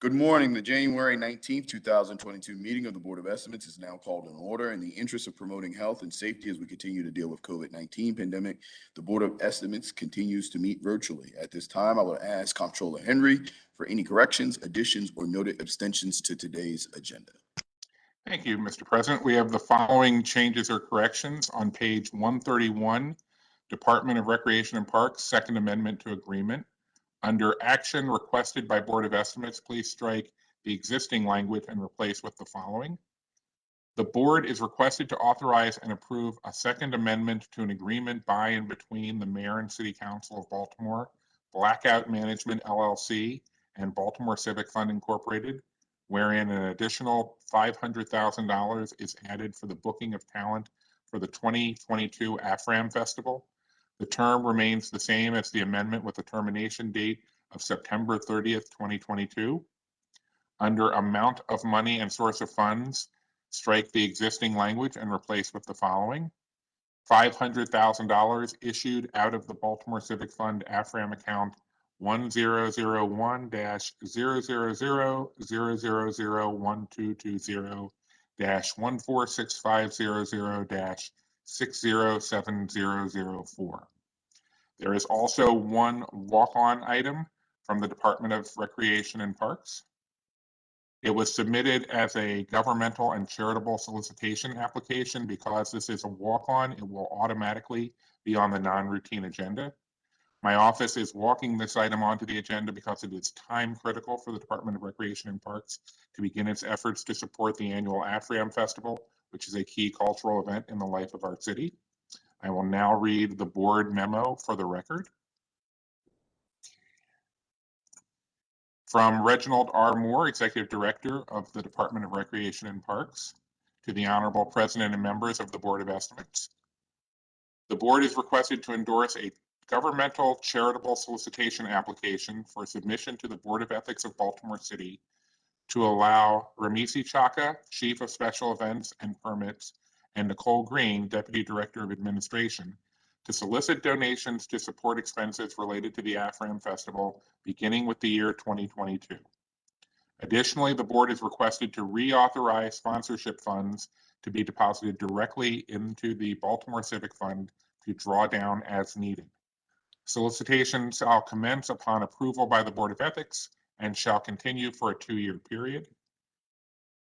Good morning. The January 19th, 2022 meeting of the Board of Estimates is now called in order. In the interest of promoting health and safety as we continue to deal with COVID-19 pandemic, the Board of Estimates continues to meet virtually. At this time, I will ask Comptroller Henry for any corrections, additions, or noted abstentions to today's agenda. Thank you, Mr. President. We have the following changes or corrections on page 131, Department of Recreation and Parks, Second Amendment to Agreement. Under action requested by Board of Estimates, please strike the existing language and replace with the following. The board is requested to authorize and approve a second amendment to an agreement by and between the Mayor and City Council of Baltimore, Blackout Management LLC, and Baltimore Civic Fund Incorporated, wherein an additional $500,000 is added for the booking of talent for the 2022 AFRAM Festival. The term remains the same as the amendment with a termination date of September 30th, 2022. Under amount of money and source of funds, strike the existing language and replace with the following. $500,000 issued out of the Baltimore Civic Fund AFRAM account 1000000000-1465500-6070004. There is also one walk-on item from the Department of Recreation and Parks. It was submitted as a governmental and charitable solicitation application. Because this is a walk-on, it will automatically be on the non-routine agenda. My office is walking this item onto the agenda because it is time critical for the Department of Recreation and Parks to begin its efforts to support the annual AFRAM Festival, which is a key cultural event in the life of our city. I will now read the board memo for the record. From Reginald R. Moore, Executive Director of the Department of Recreation and Parks, to the Honorable President and members of the Board of Estimates. The board is requested to endorse a governmental charitable solicitation application for submission to the Board of Ethics of Baltimore City to allow Ramisi Chaka, Chief of Special Events and Permits, and Nicole Green, Deputy Director of Administration, to solicit donations to support expenses related to the AFRAM Festival beginning with the year 2022. Additionally, the board is requested to reauthorize sponsorship funds to be deposited directly into the Baltimore Civic Fund to draw down as needed. Solicitation shall commence upon approval by the Board of Ethics and shall continue for a 2-year period.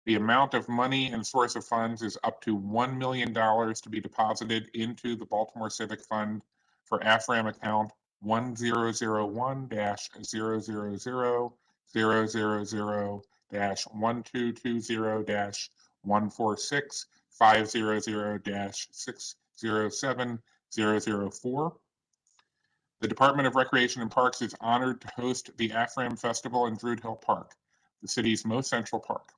The amount of money and source of funds is up to $1 million to be deposited into the Baltimore Civic Fund for AFRAM account 1000000000-12220-146-500-607-004. The Department of Recreation and Parks is honored to host the AFRAM Festival in Druid Hill Park, the city's most central park.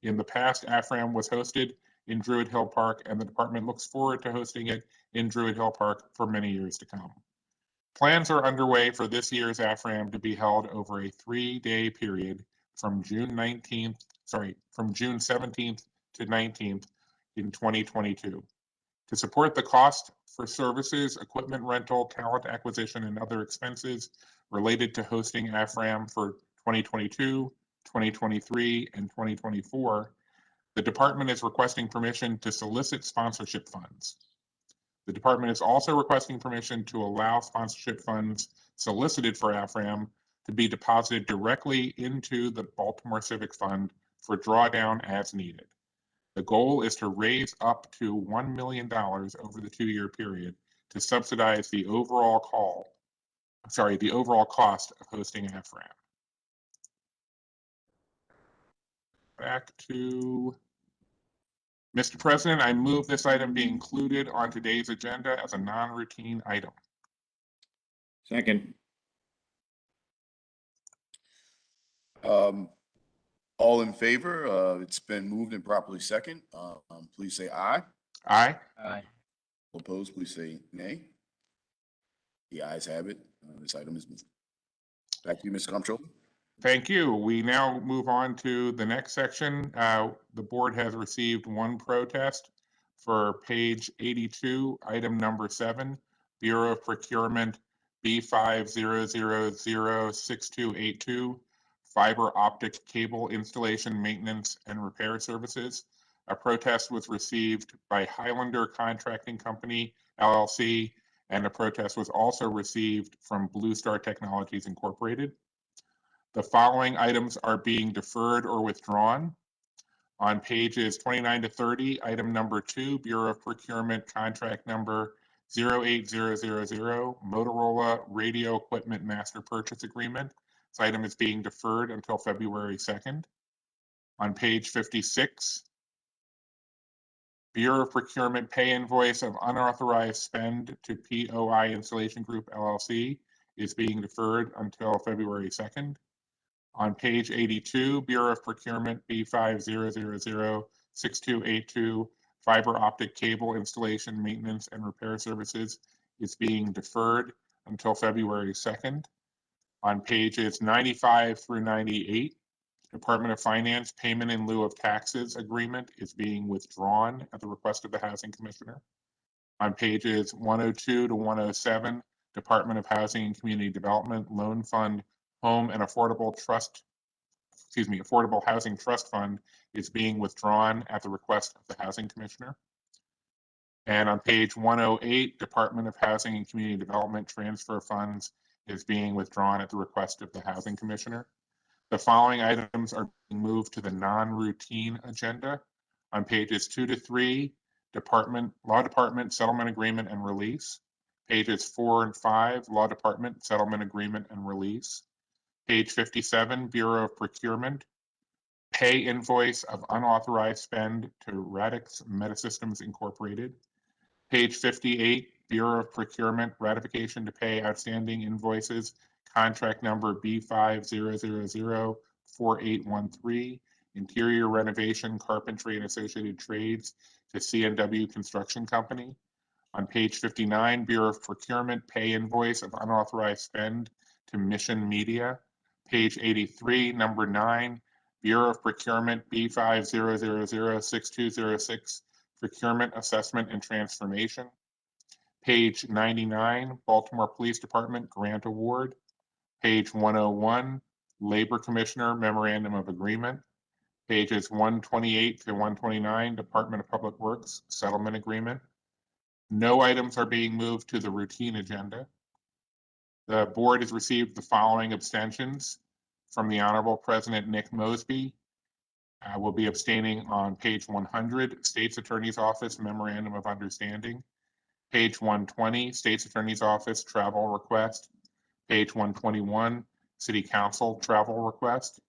In the past, AFRAM was hosted in Druid Hill Park, and the department looks forward to hosting it in Druid Hill Park for many years to come. Plans are underway for this year's AFRAM to be held over a 3-day period from June 17th to 19th in 2022. To support the cost for services, equipment rental, talent acquisition, and other expenses related to hosting AFRAM for 2022, 2023, and 2024, the department is requesting permission to solicit sponsorship funds. The department is also requesting permission to allow sponsorship funds solicited for AFRAM to be deposited directly into the Baltimore Civic Fund for drawdown as needed. The goal is to raise up to $1 million over the 2-year period to subsidize the overall cost of hosting AFRAM. Back to Mr. President, I move this item be included on today's agenda as a non-routine item. Second. All in favor? It's been moved and properly second. Please say aye. Aye. Aye. Opposed, please say nay. The ayes have it. This item is moved. Back to you, Mr. Comptroller. Thank you. We now move on to the next section. The board has received one protest for page 82, item number 7, Bureau of Procurement B50006282 fiber optic cable installation, maintenance, and repair services. A protest was received by Highlander Contracting Company, LLC, and a protest was also received from Blue Star Technologies, Incorporated. The following items are being deferred or withdrawn. On pages 29 to 30, item number 2, Bureau of Procurement contract number 08000, Motorola Radio Equipment Master Purchase Agreement. This item is being deferred until February 2nd. On page 56, Bureau of Procurement pay invoice of unauthorized spend to POI Installation Group, LLC is being deferred until February 2nd. On page 82, Bureau of Procurement B50006282, fiber optic cable installation, maintenance, and repair services is being deferred until February 2nd. On pages 95 through 98, Department of Finance payment in lieu of taxes agreement is being withdrawn at the request of the Housing Commissioner. On pages 102 to 107, Department of Housing and Community Development Loan Fund Home and Affordable Housing Trust Fund is being withdrawn at the request of the Housing Commissioner. And on page 108, Department of Housing and Community Development Transfer Funds is being withdrawn at the request of the Housing Commissioner. The following items are being moved to the non-routine agenda. On pages 2 to 3, Law Department Settlement Agreement and Release. Pages 4 and 5, Law Department Settlement Agreement and Release. Page 57, Bureau of Procurement, pay invoice of unauthorized spend to Radix Metasystems Incorporated. Page 58, Bureau of Procurement, ratification to pay outstanding invoices, contract number B50004813, interior renovation, carpentry, and associated trades to CNW Construction Company. On page 59, Bureau of Procurement, pay invoice of unauthorized spend to Mission Media. Page 83, number 9, Bureau of Procurement B50006206, Procurement Assessment and Transformation. Page 99, Baltimore Police Department Grant Award. Page 101, Labor Commissioner Memorandum of Agreement. Pages 128 to 129, Department of Public Works Settlement Agreement. No items are being moved to the routine agenda. The board has received the following abstentions from the Honorable President Nick Mosby. Will be abstaining on page 100, State's Attorney's Office Memorandum of Understanding. Page 120, State's Attorney's Office Travel Request. Page 121, City Council Travel Request.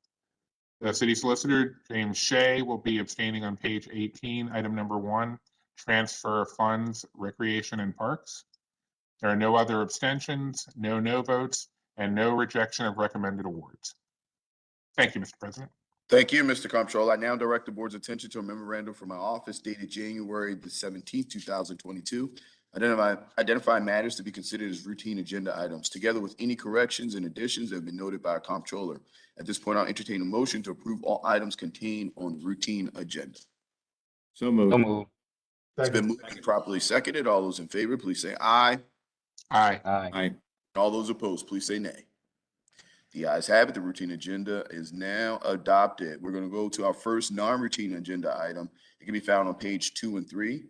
The City Solicitor, James Shea, will be abstaining on page 18, item number 1, Transfer of Funds, Recreation and Parks. There are no other abstentions, no votes, and no rejection of recommended awards. Thank you, Mr. President. Thank you, Mr. Comptroller. I now direct the board's attention to a memorandum from my office dated January the 17th, 2022. Identify matters to be considered as routine agenda items, together with any corrections and additions that have been noted by our comptroller. At this point, I'll entertain a motion to approve all items contained on the routine agenda. So moved. So moved. It's been moved and properly seconded. All those in favor, please say aye. Aye. Aye. Aye. All those opposed, please say nay. The ayes have it. The routine agenda is now adopted. We're going to go to our first non-routine agenda item. It can be found on page 2 and 3.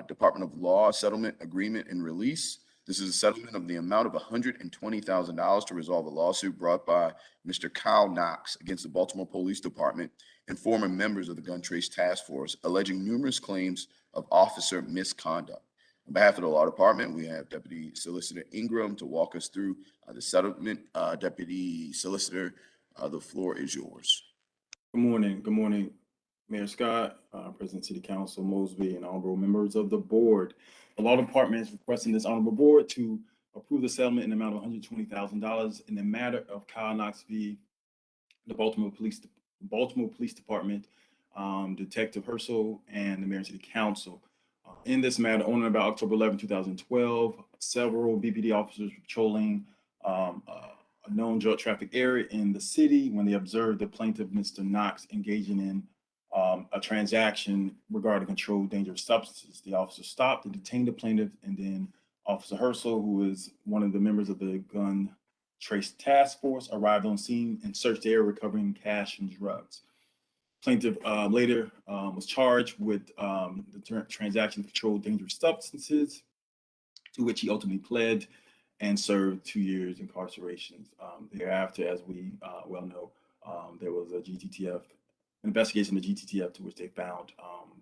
Department of Law Settlement Agreement and Release. This is a settlement of the amount of $120,000 to resolve a lawsuit brought by Mr. Kyle Knox against the Baltimore Police Department and former members of the Gun Trace Task Force, alleging numerous claims of officer misconduct. On behalf of the Law Department, we have Deputy Solicitor Ingram to walk us through the settlement. Deputy Solicitor, the floor is yours. Good morning, Mayor Scott, President City Council Mosby, and honorable members of the board. The Law Department is requesting this honorable board to approve the settlement in the amount of $120,000 in the matter of Kyle Knox v. the Baltimore Police Department, Detective Herschel, and the Mayor and City Council. In this matter, on and about October 11, 2012, several BPD officers patrolling a known drug traffic area in the city when they observed the plaintiff, Mr. Knox, engaging in a transaction regarding controlled dangerous substances. The officer stopped and detained the plaintiff, and then Officer Herschel, who is one of the members of the Gun Trace Task Force arrived on scene and searched the area, recovering cash and drugs. Plaintiff later was charged with the transaction of controlled dangerous substances, to which he ultimately pled and served 2 years incarceration. Thereafter, as we well know, there was a GTTF investigation of the GTTF, to which they found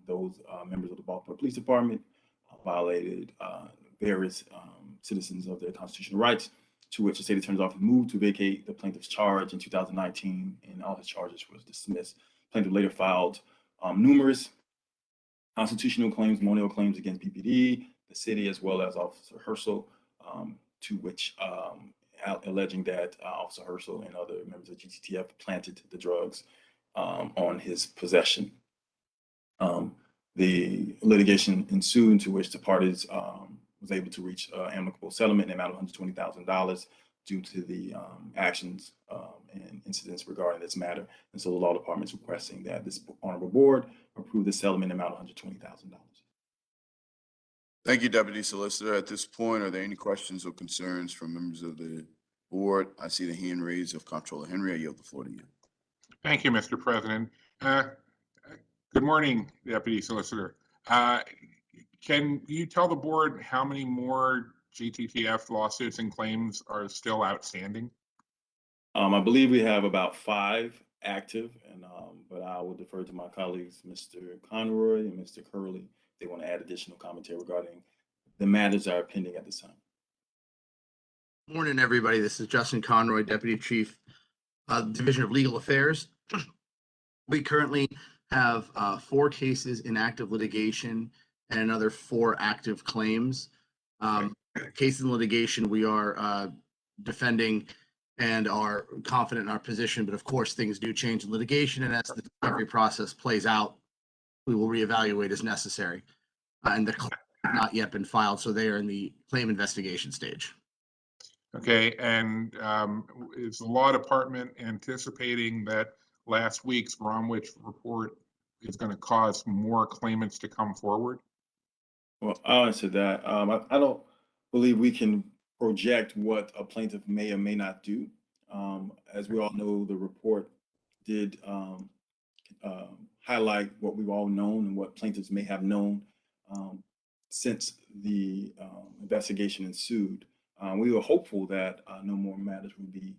those members of the Baltimore Police Department violated various citizens of their constitutional rights, to which the state attorney's office moved to vacate the plaintiff's charge in 2019, and all his charges was dismissed. Plaintiff later filed numerous constitutional claims, monetary claims against PPD, the city, as well as Officer Herschel, to which alleging that Officer Herschel and other members of GTTF planted the drugs on his possession. The litigation ensued, to which the parties was able to reach amicable settlement in the amount of $120,000 due to the actions and incidents regarding this matter. And so the law department is requesting that this honorable board approve the settlement amount of $120,000. Thank you, Deputy Solicitor. At this point, are there any questions or concerns from members of the board? I see the hand raised of Comptroller Henry. I yield the floor to you. Thank you, Mr. President. Good morning, Deputy Solicitor. Can you tell the board how many more GTTF lawsuits and claims are still outstanding? I believe we have about 5 active, and but I will defer to my colleagues, Mr. Conroy and Mr. Curley, if they want to add additional commentary regarding the matters that are pending at this time. Morning, everybody. This is Justin Conroy, Deputy Chief, Division of Legal Affairs. We currently have 4 cases in active litigation and another 4 active claims. Cases in litigation, we are defending and are confident in our position, but of course things do change in litigation, and as the discovery process plays out, we will reevaluate as necessary. And the claims have not yet been filed, so they are in the claim investigation stage. Okay, and is the law department anticipating that last week's Bromwich report is going to cause more claimants to come forward? Well, I'll answer that. I don't believe we can project what a plaintiff may or may not do. As we all know, the report did highlight what we've all known and what plaintiffs may have known since the investigation ensued. We were hopeful that no more matters would be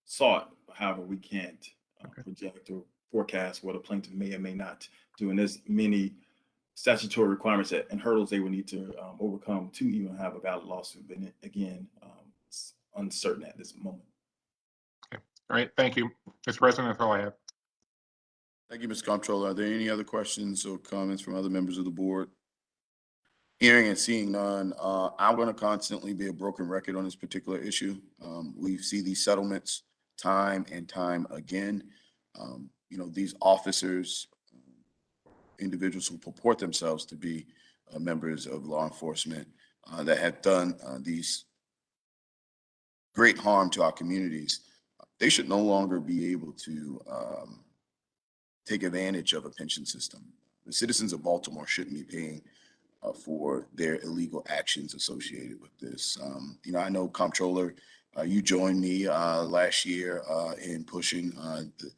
sought. However, we can't project or forecast what a plaintiff may or may not do. And there's many statutory requirements and hurdles they would need to overcome to even have a valid lawsuit. But again, it's uncertain at this moment. Okay. All right. Thank you, Mr. President. That's all I have. Thank you, Mr. Comptroller. Are there any other questions or comments from other members of the board? Hearing and seeing none, I'm going to constantly be a broken record on this particular issue. We see these settlements time and time again. You know, these officers, individuals who purport themselves to be members of law enforcement that have done these great harm to our communities, they should no longer be able to take advantage of a pension system. The citizens of Baltimore shouldn't be paying for their illegal actions associated with this. You know, I know, Comptroller, you joined me last year in pushing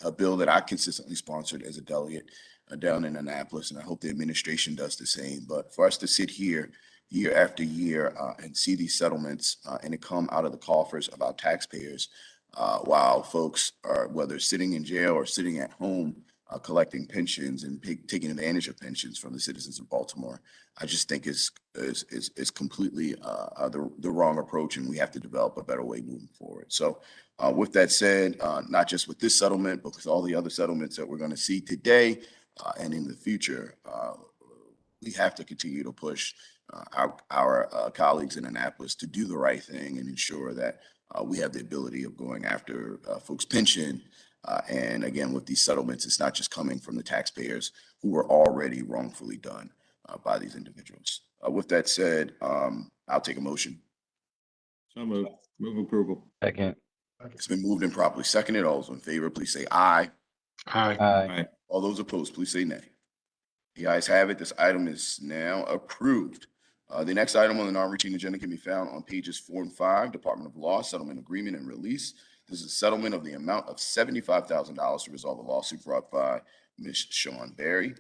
a bill that I consistently sponsored as a delegate down in Annapolis, and I hope the administration does the same. But for us to sit here year after year and see these settlements and it come out of the coffers of our taxpayers while folks are, whether sitting in jail or sitting at home, collecting pensions and taking advantage of pensions from the citizens of Baltimore, I just think is completely the wrong approach, and we have to develop a better way moving forward. So with that said, not just with this settlement, but with all the other settlements that we're going to see today and in the future, we have to continue to push our colleagues in Annapolis to do the right thing and ensure that we have the ability of going after folks' pension. And again, with these settlements, it's not just coming from the taxpayers who were already wrongfully done by these individuals. With that said, I'll take a motion. So moved. Move approval. Second. It's been moved and properly seconded. All those in favor, please say aye. Aye. Aye. All those opposed, please say nay. The ayes have it. This item is now approved. The next item on the non-routine agenda can be found on pages 4 and 5, Department of Law, Settlement Agreement and Release. This is a settlement of the amount of $75,000 to resolve a lawsuit brought by Mr. Sean Berry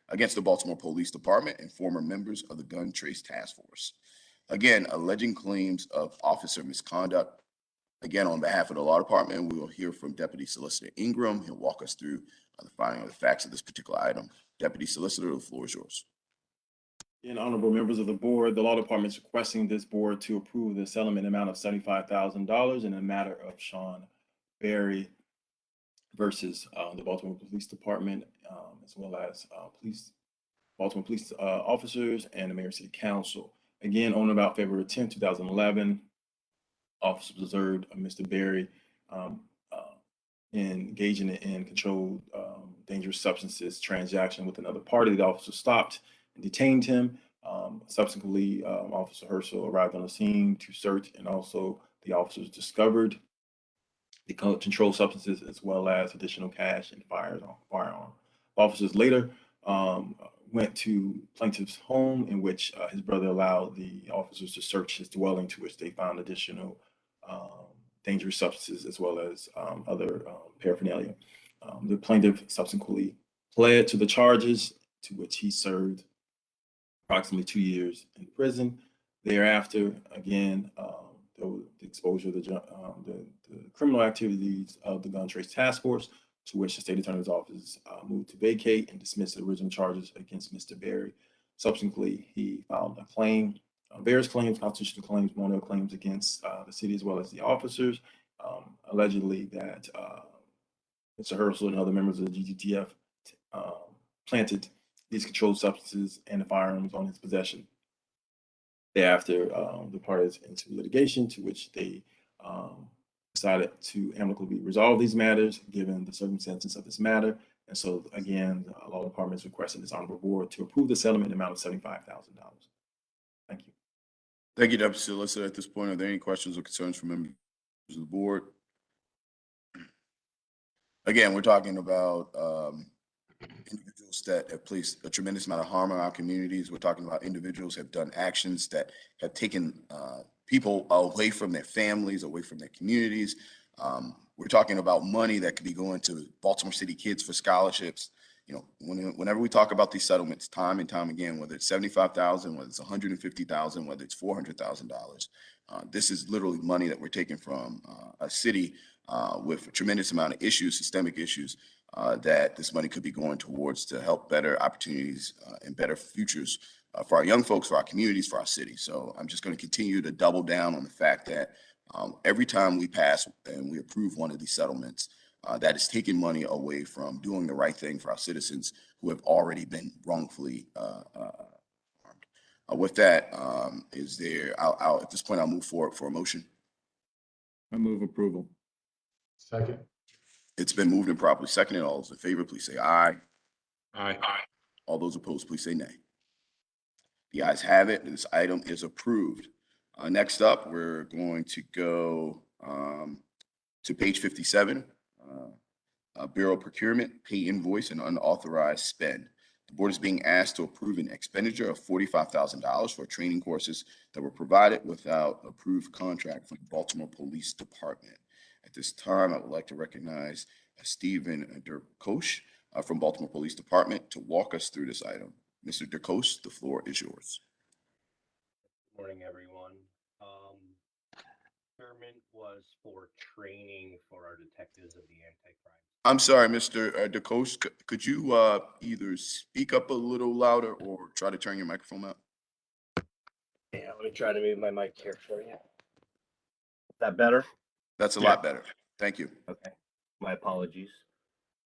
against the Baltimore Police Department and former members of the Gun Trace Task Force. Again, alleging claims of officer misconduct. Again, on behalf of the Law Department, we will hear from Deputy Solicitor Ingram. He'll walk us through the finding of the facts of this particular item. Deputy Solicitor, the floor is yours. And honorable members of the board, the law department is requesting this board to approve the settlement amount of $75,000 in a matter of Sean Berry versus the Baltimore Police Department, as well as Baltimore police officers and the mayor city council. Again, on about February 10, 2011, officers observed Mr. Berry engaging in controlled dangerous substances transaction with another party. The officer stopped and detained him. Subsequently, Officer Herschel arrived on the scene to search, and also the officers discovered the controlled substances as well as additional cash and firearm. Officers later went to plaintiff's home, in which his brother allowed the officers to search his dwelling, to which they found additional dangerous substances as well as other paraphernalia. The plaintiff subsequently pled to the charges, to which he served approximately 2 years in prison. Thereafter, again, the exposure to the criminal activities of the Gun Trace Task Force, to which the state attorney's office moved to vacate and dismiss the original charges against Mr. Berry. Subsequently, he filed a claim, various claims, constitutional claims, monetary claims against the city as well as the officers, allegedly that Mr. Herschel and other members of the GTTF planted these controlled substances and the firearms on his possession. Thereafter, the parties into litigation, to which they decided to amicably resolve these matters given the circumstances of this matter. And so again, the law department is requesting this honorable board to approve the settlement amount of $75,000. Thank you. Thank you, Deputy Solicitor. At this point, are there any questions or concerns from members of the board? Again, we're talking about individuals that have placed a tremendous amount of harm in our communities. We're talking about individuals who have done actions that have taken people away from their families, away from their communities. We're talking about money that could be going to Baltimore City kids for scholarships. You know, whenever we talk about these settlements, time and time again, whether it's $75,000, whether it's $150,000, whether it's $400,000, this is literally money that we're taking from a city with a tremendous amount of issues, systemic issues, that this money could be going towards to help better opportunities and better futures for our young folks, for our communities, for our city. So I'm just going to continue to double down on the fact that every time we pass and we approve one of these settlements, that is taking money away from doing the right thing for our citizens who have already been wrongfully harmed. With that, at this point, I'll move forward for a motion. I move approval. Second. It's been moved and properly seconded. All those in favor, please say aye. Aye. All those opposed, please say nay. The ayes have it. This item is approved. Next up, we're going to go to page 57, Bureau Procurement, Pay Invoice and Unauthorized Spend. The board is being asked to approve an expenditure of $45,000 for training courses that were provided without approved contract from the Baltimore Police Department. At this time, I would like to recognize Stephen Derkosh from Baltimore Police Department to walk us through this item. Mr. Derkosh, the floor is yours. Good morning, everyone. Procurement was for training for our detectives of the anti-crime. I'm sorry, Mr. Derkosh, could you either speak up a little louder or try to turn your microphone up? Yeah, let me try to move my mic here for you. Is that better? That's a lot better. Thank you. Okay, my apologies.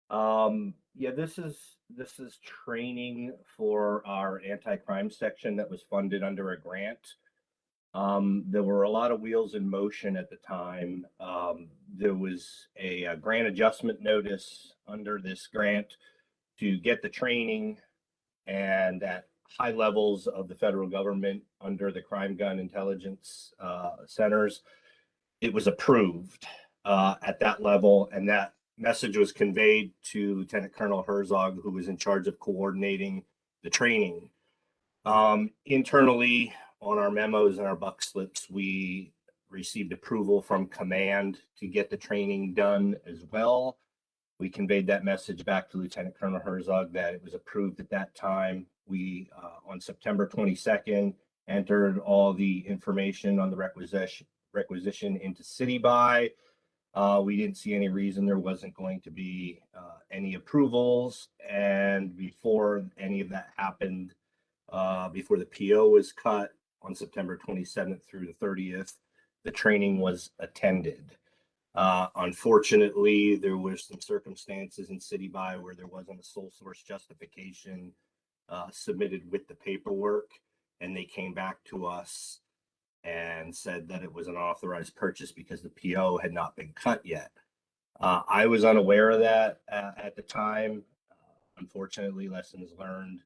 Yeah, this is training for our anti-crime section that was funded under a grant. There were a lot of wheels in motion at the time. There was a grant adjustment notice under this grant to get the training, and at high levels of the federal government under the crime gun intelligence centers, it was approved at that level, and that message was conveyed to Lieutenant Colonel Herzog, who was in charge of coordinating the training. Internally, on our memos and our buck slips, we received approval from command to get the training done as well. We conveyed that message back to Lieutenant Colonel Herzog that it was approved at that time. We, on September 22nd, entered all the information on the requisition into City Buy. We didn't see any reason there wasn't going to be any approvals. And before any of that happened, before the PO was cut on September 27th through the 30th, the training was attended. Unfortunately, there were some circumstances in City Buy where there wasn't a sole source justification submitted with the paperwork, and they came back to us and said that it was an authorized purchase because the PO had not been cut yet. I was unaware of that at the time. Unfortunately, lessons learned.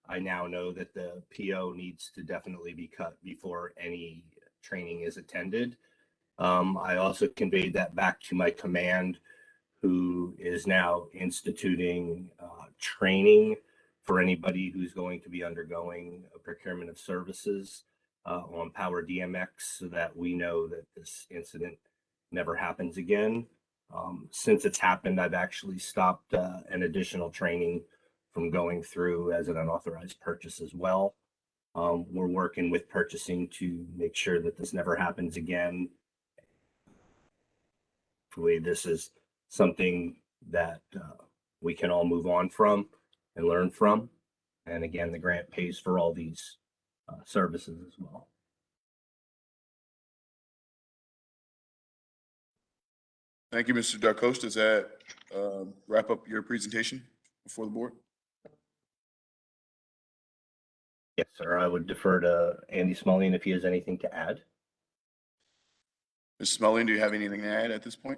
I now know that the PO needs to definitely be cut before any training is attended. I also conveyed that back to my command, who is now instituting training for anybody who's going to be undergoing a procurement of services on Power DMX, so that we know that this incident never happens again. Since it's happened, I've actually stopped an additional training from going through as an unauthorized purchase as well. We're working with purchasing to make sure that this never happens again. Hopefully this is something that we can all move on from and learn from. And again, the grant pays for all these services as well. Thank you, Mr. Darkosh. Does that wrap up your presentation before the board? Yes, sir. I would defer to Andy Smullian if he has anything to add. Mr. Smullian, do you have anything to add at this point?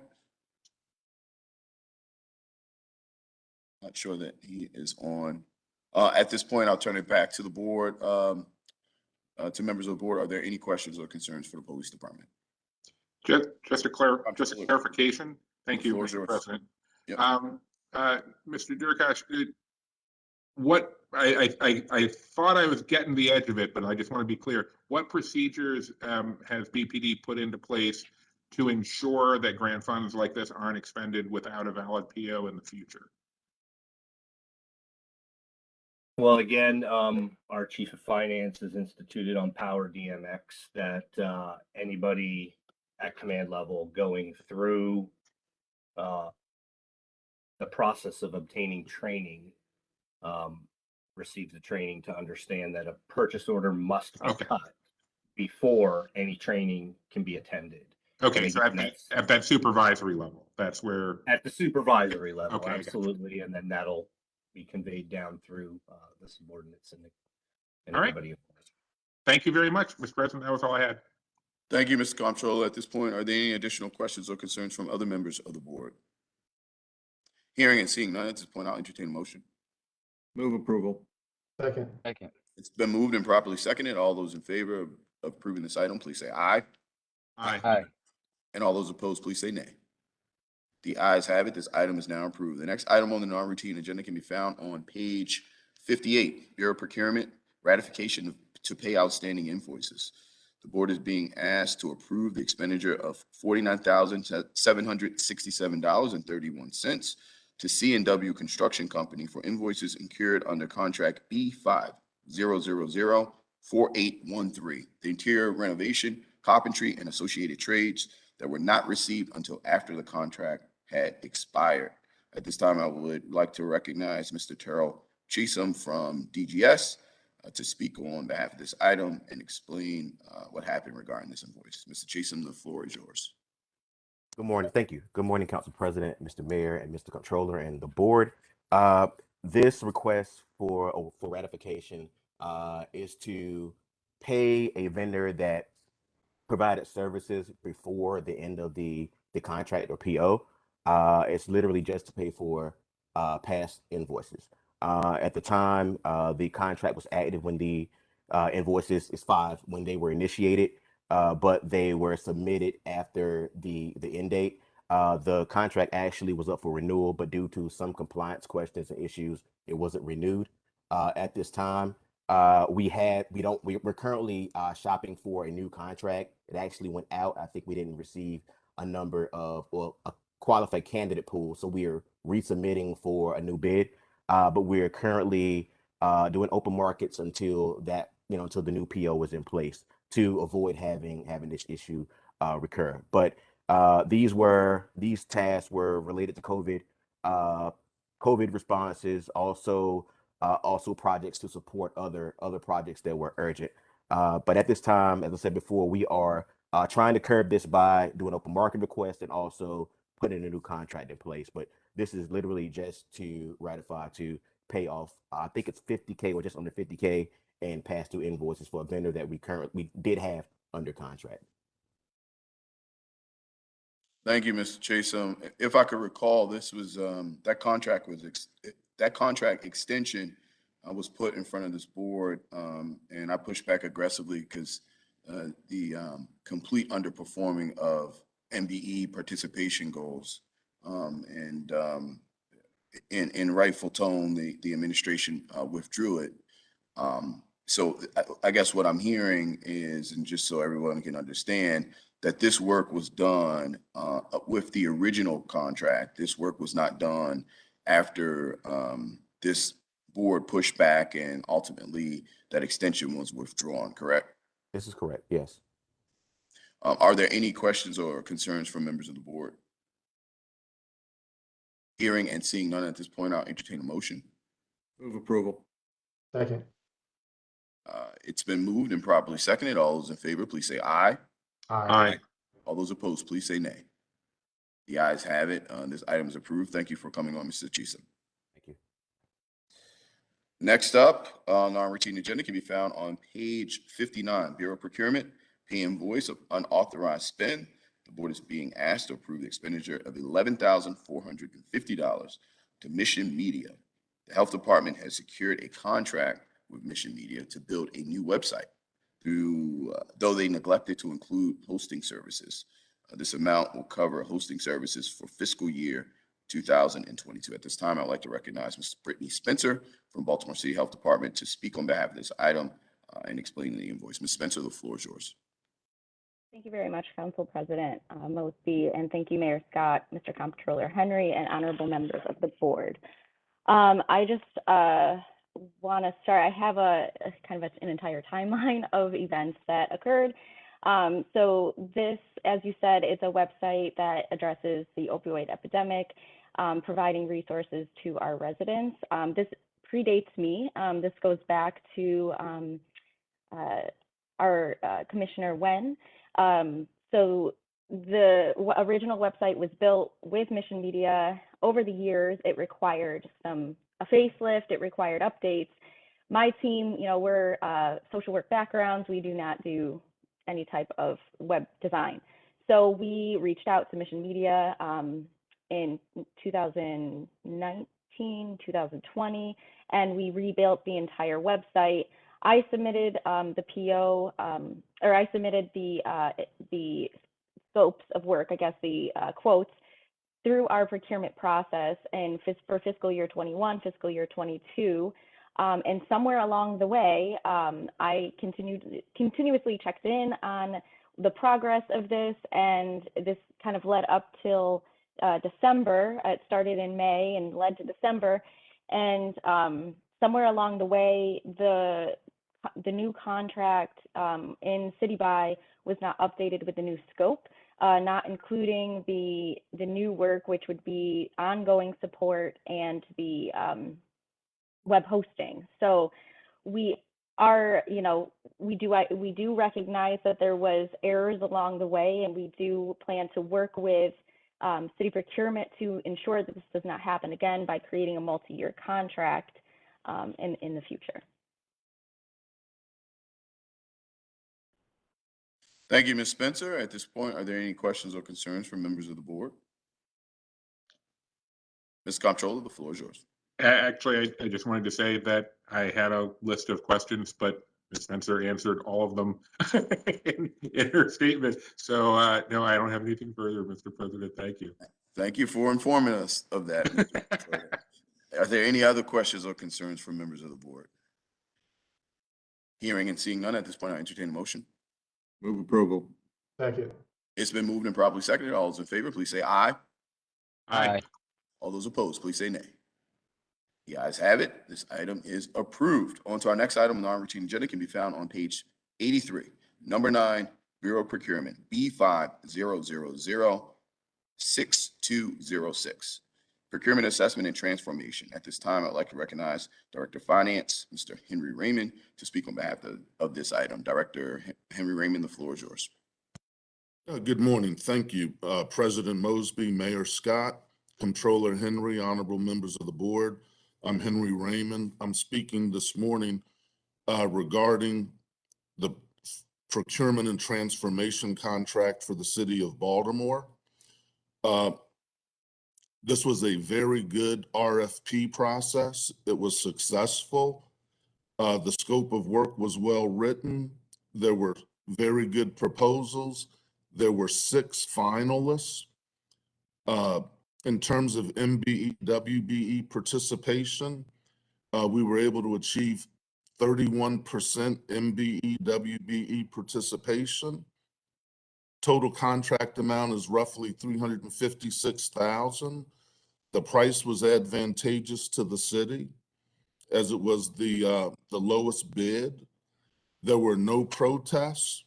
Not sure that he is on. At this point, I'll turn it back to the board, to members of the board. Are there any questions or concerns for the police department? Just a clarification. Thank you, Mr. President. Yep. Mr. Durkash, what I thought I was getting the edge of it, but I just want to be clear. What procedures has BPD put into place to ensure that grant funds like this aren't expended without a valid PO in the future? Well, again, our chief of finance has instituted on Power DMX that anybody at command level going through the process of obtaining training receives the training to understand that a purchase order must be cut before any training can be attended. Okay, so at that supervisory level, that's where. At the supervisory level, okay, absolutely, and then that'll be conveyed down through the subordinates and all right. everybody. Thank you very much, Mr. President. That was all I had. Thank you, Mr. Comptroller. At this point, are there any additional questions or concerns from other members of the board? Hearing and seeing none, at this point, I'll entertain a motion. Move approval. Second. It's been moved and properly seconded. All those in favor of approving this item, please say aye. Aye. And all those opposed, please say nay. The ayes have it. This item is now approved. The next item on the non-routine agenda can be found on page 58, Bureau Procurement, ratification to pay outstanding invoices. The board is being asked to approve the expenditure of $49,767.31 to C&W Construction Company for invoices incurred under contract B50004813, the interior renovation, carpentry, and associated trades that were not received until after the contract had expired. At this time, I would like to recognize Mr. Terrell Cheatham from DGS to speak on behalf of this item and explain what happened regarding this invoice. Mr. Cheatham, the floor is yours. Good morning. Thank you. Good morning, Council President, Mr. Mayor, and Mr. Controller, and the board. This request for ratification is to pay a vendor that provided services before the end of the contract or PO. It's literally just to pay for past invoices. At the time, the contract was active when the invoices is 5 when they were initiated. But they were submitted after the end date. The contract actually was up for renewal, but due to some compliance questions and issues, it wasn't renewed at this time. We're currently shopping for a new contract. It actually went out. I think we didn't receive a number of, well, a qualified candidate pool, so we are resubmitting for a new bid. But we're currently doing open markets until that, until the new PO was in place to avoid having this issue recur. But these tasks were related to COVID responses, also projects to support other projects that were urgent. But at this time, as I said before, we are trying to curb this by doing open market requests and also putting a new contract in place. But this is literally just to ratify to pay off. I think it's 50K or just under 50K and pass through invoices for a vendor that we did have under contract. Thank you, Mr. Chase. If I could recall, this was that contract extension was put in front of this board, and I pushed back aggressively because the complete underperforming of MBE participation goals, and in rightful tone, the administration withdrew it. So I guess what I'm hearing is, and just so everyone can understand, that this work was done with the original contract. This work was not done after this board pushed back and ultimately that extension was withdrawn, correct? This is correct, yes. Are there any questions or concerns from members of the board? Hearing and seeing none at this point, I'll entertain a motion. Move approval. Second. It's been moved and properly seconded. All those in favor, please say aye. Aye. All those opposed, please say nay. The ayes have it. This item is approved. Thank you for coming on, Mr. Chisa. Thank you. Next up on our routine agenda can be found on page 59, Bureau of Procurement, pay invoice of unauthorized spend. The board is being asked to approve the expenditure of $11,450 to Mission Media. The health department has secured a contract with Mission Media to build a new website, though they neglected to include hosting services. This amount will cover hosting services for fiscal year 2022. At this time, I'd like to recognize Ms. Brittany Spencer from Baltimore City Health Department to speak on behalf of this item and explain the invoice. Ms. Spencer, the floor is yours. Thank you very much, Council President Mosby, and thank you, Mayor Scott, Mr. Comptroller Henry, and honorable members of the board. I just want to start. I have a kind of an entire timeline of events that occurred. So this, as you said, it's a website that addresses the opioid epidemic, providing resources to our residents. This predates me. This goes back to our Commissioner Wen. So the original website was built with Mission Media. Over the years, it required a facelift, it required updates. My team, we're social work backgrounds. We do not do any type of web design. So we reached out to Mission Media in 2019, 2020, and we rebuilt the entire website. I submitted the PO, or I submitted the scopes of work, I guess the quotes, through our procurement process and for fiscal year 21, fiscal year 22. And somewhere along the way, I continuously checked in on the progress of this, and this kind of led up till December. It started in May and led to December. And somewhere along the way, the new contract in City Buy was not updated with the new scope, not including the new work, which would be ongoing support and the web hosting. So we are, we do recognize that there was errors along the way, and we do plan to work with city procurement to ensure that this does not happen again by creating a multi-year contract in the future. Thank you, Ms. Spencer. At this point, are there any questions or concerns from members of the board? Ms. Comptroller, the floor is yours. Actually, I just wanted to say that I had a list of questions, but Ms. Spencer answered all of them in her statement. So no, I don't have anything further, Mr. President. Thank you. Thank you for informing us of that, Mr. Comptroller. Are there any other questions or concerns from members of the board? Hearing and seeing none at this point, I entertain a motion. Move approval. Second. It's been moved and properly seconded. All those in favor, please say aye. Aye. All those opposed, please say nay. The ayes have it. This item is approved. On to our next item, non-routine agenda can be found on page 83. Number 9, Bureau Procurement, B50006206. Procurement Assessment and Transformation. At this time, I'd like to recognize Director of Finance, Mr. Henry Raymond, to speak on behalf of this item. Director Henry Raymond, the floor is yours. Good morning. Thank you, President Mosby, Mayor Scott, Controller Henry, honorable members of the board. I'm Henry Raymond. I'm speaking this morning regarding the procurement and transformation contract for the city of Baltimore. This was a very good RFP process. It was successful. The scope of work was well written. There were very good proposals. There were 6 finalists. In terms of MBE, WBE participation, we were able to achieve 31% MBE, WBE participation. Total contract amount is roughly $356,000. The price was advantageous to the city as it was the lowest bid. There were no protests.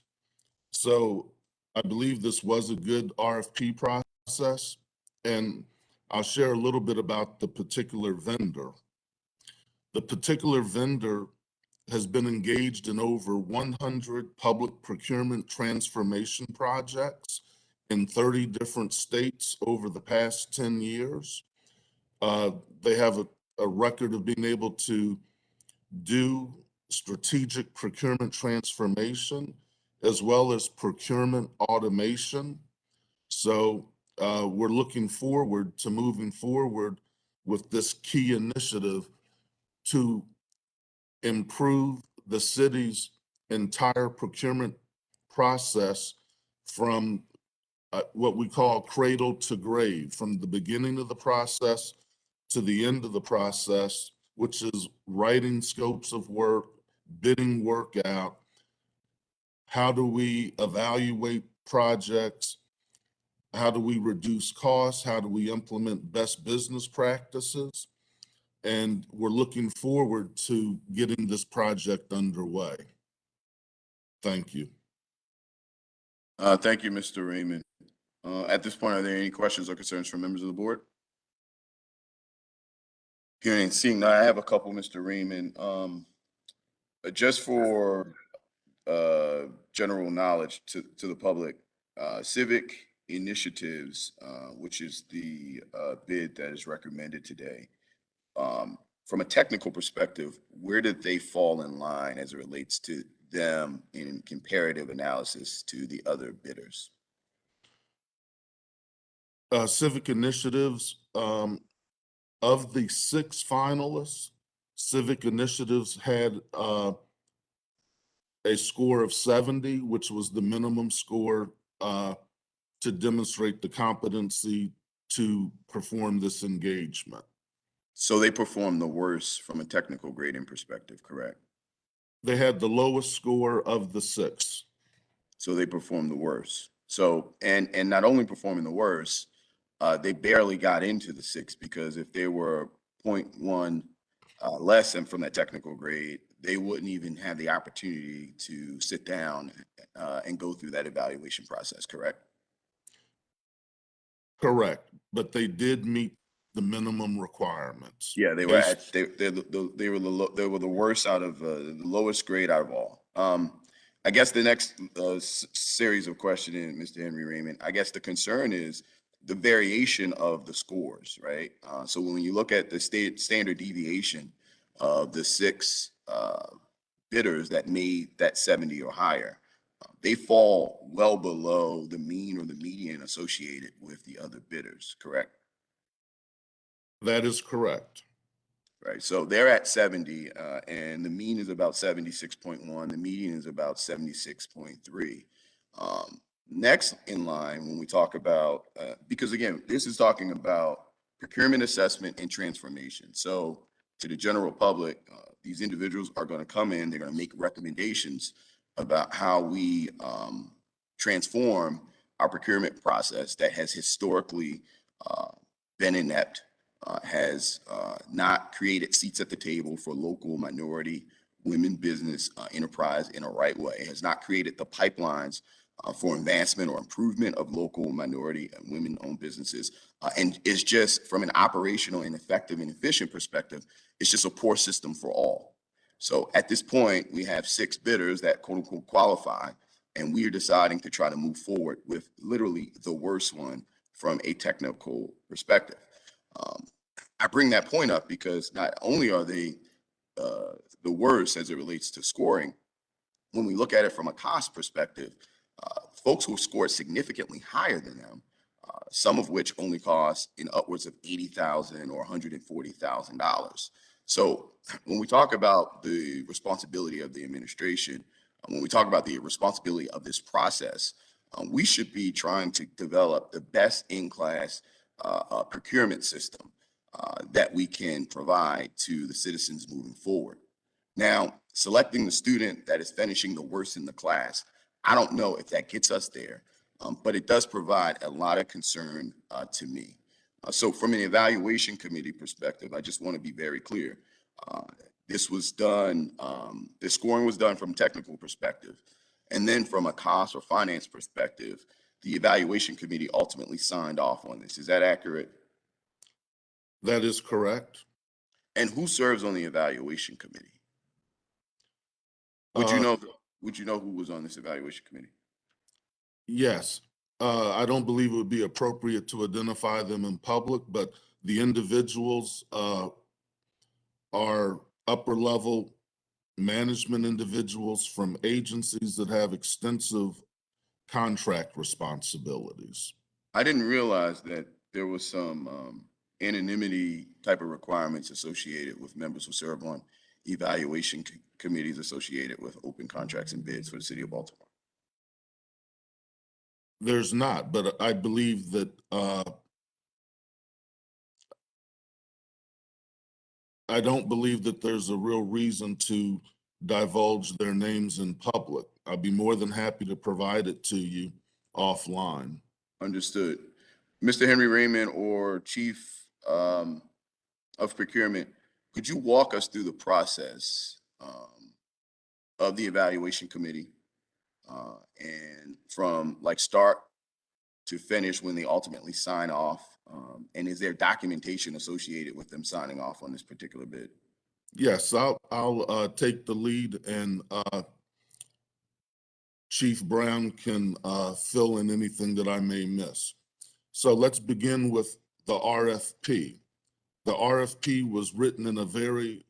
So I believe this was a good RFP process, and I'll share a little bit about the particular vendor. The particular vendor has been engaged in over 100 public procurement transformation projects in 30 different states over the past 10 years. They have a record of being able to do strategic procurement transformation as well as procurement automation. So we're looking forward to moving forward with this key initiative to improve the city's entire procurement process from what we call cradle to grave, from the beginning of the process to the end of the process, which is writing scopes of work, bidding work out. How do we evaluate projects? How do we reduce costs? How do we implement best business practices? And we're looking forward to getting this project underway. Thank you. Thank you, Mr. Raymond. At this point, are there any questions or concerns from members of the board? Hearing and seeing none, I have a couple, Mr. Raymond. Just for general knowledge to the public, civic initiatives, which is the bid that is recommended today. From a technical perspective, where did they fall in line as it relates to them in comparative analysis to the other bidders? Civic initiatives, of the 6 finalists, civic initiatives had a score of 70, which was the minimum score to demonstrate the competency to perform this engagement. So they performed the worst from a technical grading perspective, correct? They had the lowest score of the 6. So they performed the worst. So, and not only performing the worst, they barely got into the 6, because if they were 0.1 less than from that technical grade, they wouldn't even have the opportunity to sit down and go through that evaluation process, correct? Correct, but they did meet the minimum requirements. Yeah, they were at they were the worst out of the lowest grade out of all. I guess the next series of questioning, Mr. Henry Raymond, I guess the concern is the variation of the scores, right? So when you look at the standard deviation of the 6 bidders that made that 70 or higher, they fall well below the mean or the median associated with the other bidders, correct? That is correct. Right, so they're at 70, and the mean is about 76.1. The median is about 76.3. Next in line, when we talk about, because again, this is talking about procurement assessment and transformation. So to the general public, These individuals are going to come in, they're going to make recommendations about how we transform our procurement process that has historically been inept, has not created seats at the table for local minority women business enterprise in a right way, has not created the pipelines for advancement or improvement of local minority and women-owned businesses. And it's just from an operational and effective and efficient perspective, it's just a poor system for all. So at this point, we have 6 bidders that quote unquote qualify, and we are deciding to try to move forward with literally the worst one from a technical perspective. I bring that point up because not only are they the worst as it relates to scoring, when we look at it from a cost perspective, folks who scored significantly higher than them, some of which only cost in upwards of $80,000 or $140,000. So when we talk about the responsibility of the administration, when we talk about the responsibility of this process, we should be trying to develop the best in-class procurement system that we can provide to the citizens moving forward. Now, selecting the student that is finishing the worst in the class, I don't know if that gets us there, but it does provide a lot of concern to me. So from an evaluation committee perspective, I just want to be very clear. This was done, the scoring was done from a technical perspective. And then from a cost or finance perspective, the evaluation committee ultimately signed off on this. Is that accurate? That is correct. And who serves on the evaluation committee? Would you know who was on this evaluation committee? Yes. I don't believe it would be appropriate to identify them in public, but the individuals are upper level management individuals from agencies that have extensive contract responsibilities. I didn't realize that there was some anonymity type of requirements associated with members who serve on evaluation committees associated with open contracts and bids for the city of Baltimore. There's not, but I believe that I don't believe that there's a real reason to divulge their names in public. I'd be more than happy to provide it to you offline. Understood. Mr. Henry Raymond or Chief of Procurement, could you walk us through the process of the evaluation committee and from like start to finish when they ultimately sign off? And is there documentation associated with them signing off on this particular bid? Yes, I'll take the lead, and Chief Brown can fill in anything that I may miss. So let's begin with the RFP. The RFP was written in a very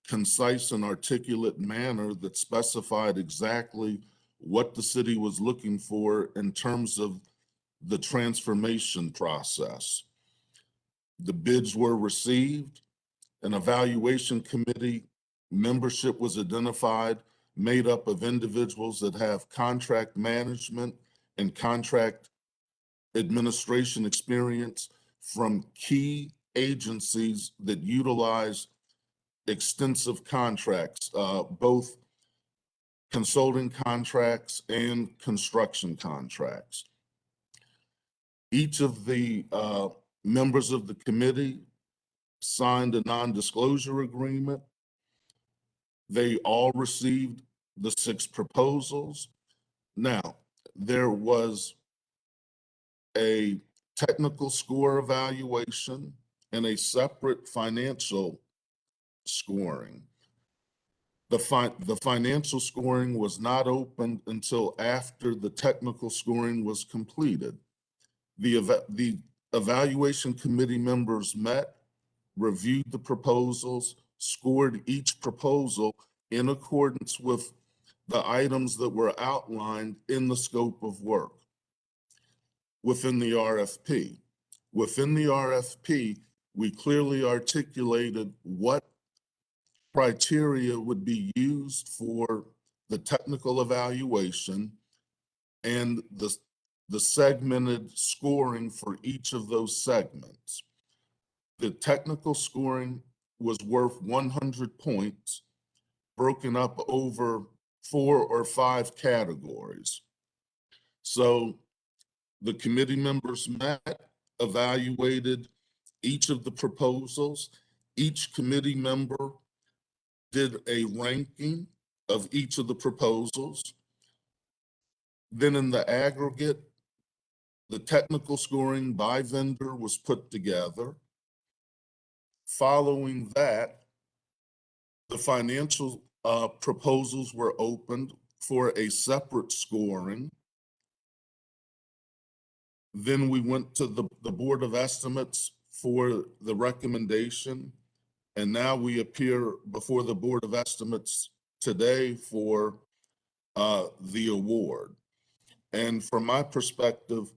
concise and articulate manner that specified exactly what the city was looking for in terms of the transformation process. The bids were received. An evaluation committee membership was identified, made up of individuals that have contract management and contract administration experience from key agencies that utilize extensive contracts, both consulting contracts and construction contracts. Each of the members of the committee signed a non-disclosure agreement. They all received the 6 proposals. Now, there was a technical score evaluation and a separate financial scoring. The financial scoring was not opened until after the technical scoring was completed. The evaluation committee members met, reviewed the proposals, scored each proposal in accordance with the items that were outlined in the scope of work within the RFP. Within the RFP, we clearly articulated what criteria would be used for the technical evaluation and the segmented scoring for each of those segments. The technical scoring was worth 100 points, broken up over 4 or 5 categories. So the committee members met, evaluated each of the proposals. Each committee member did a ranking of each of the proposals. Then in the aggregate, the technical scoring by vendor was put together. Following that, the financial proposals were opened for a separate scoring. Then we went to the Board of Estimates for the recommendation. And now we appear before the Board of Estimates today for the award. And from my perspective,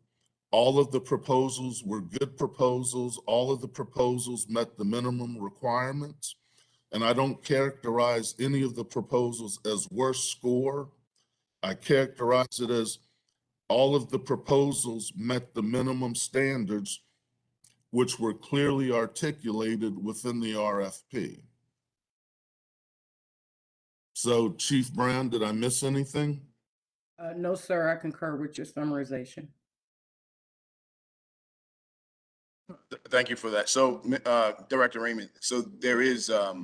all of the proposals were good proposals. All of the proposals met the minimum requirements. And I don't characterize any of the proposals as worst score. I characterize it as all of the proposals met the minimum standards, which were clearly articulated within the RFP. So Chief Brown, did I miss anything? No, sir, I concur with your summarization. Thank you for that. So, Director Raymond, so there is a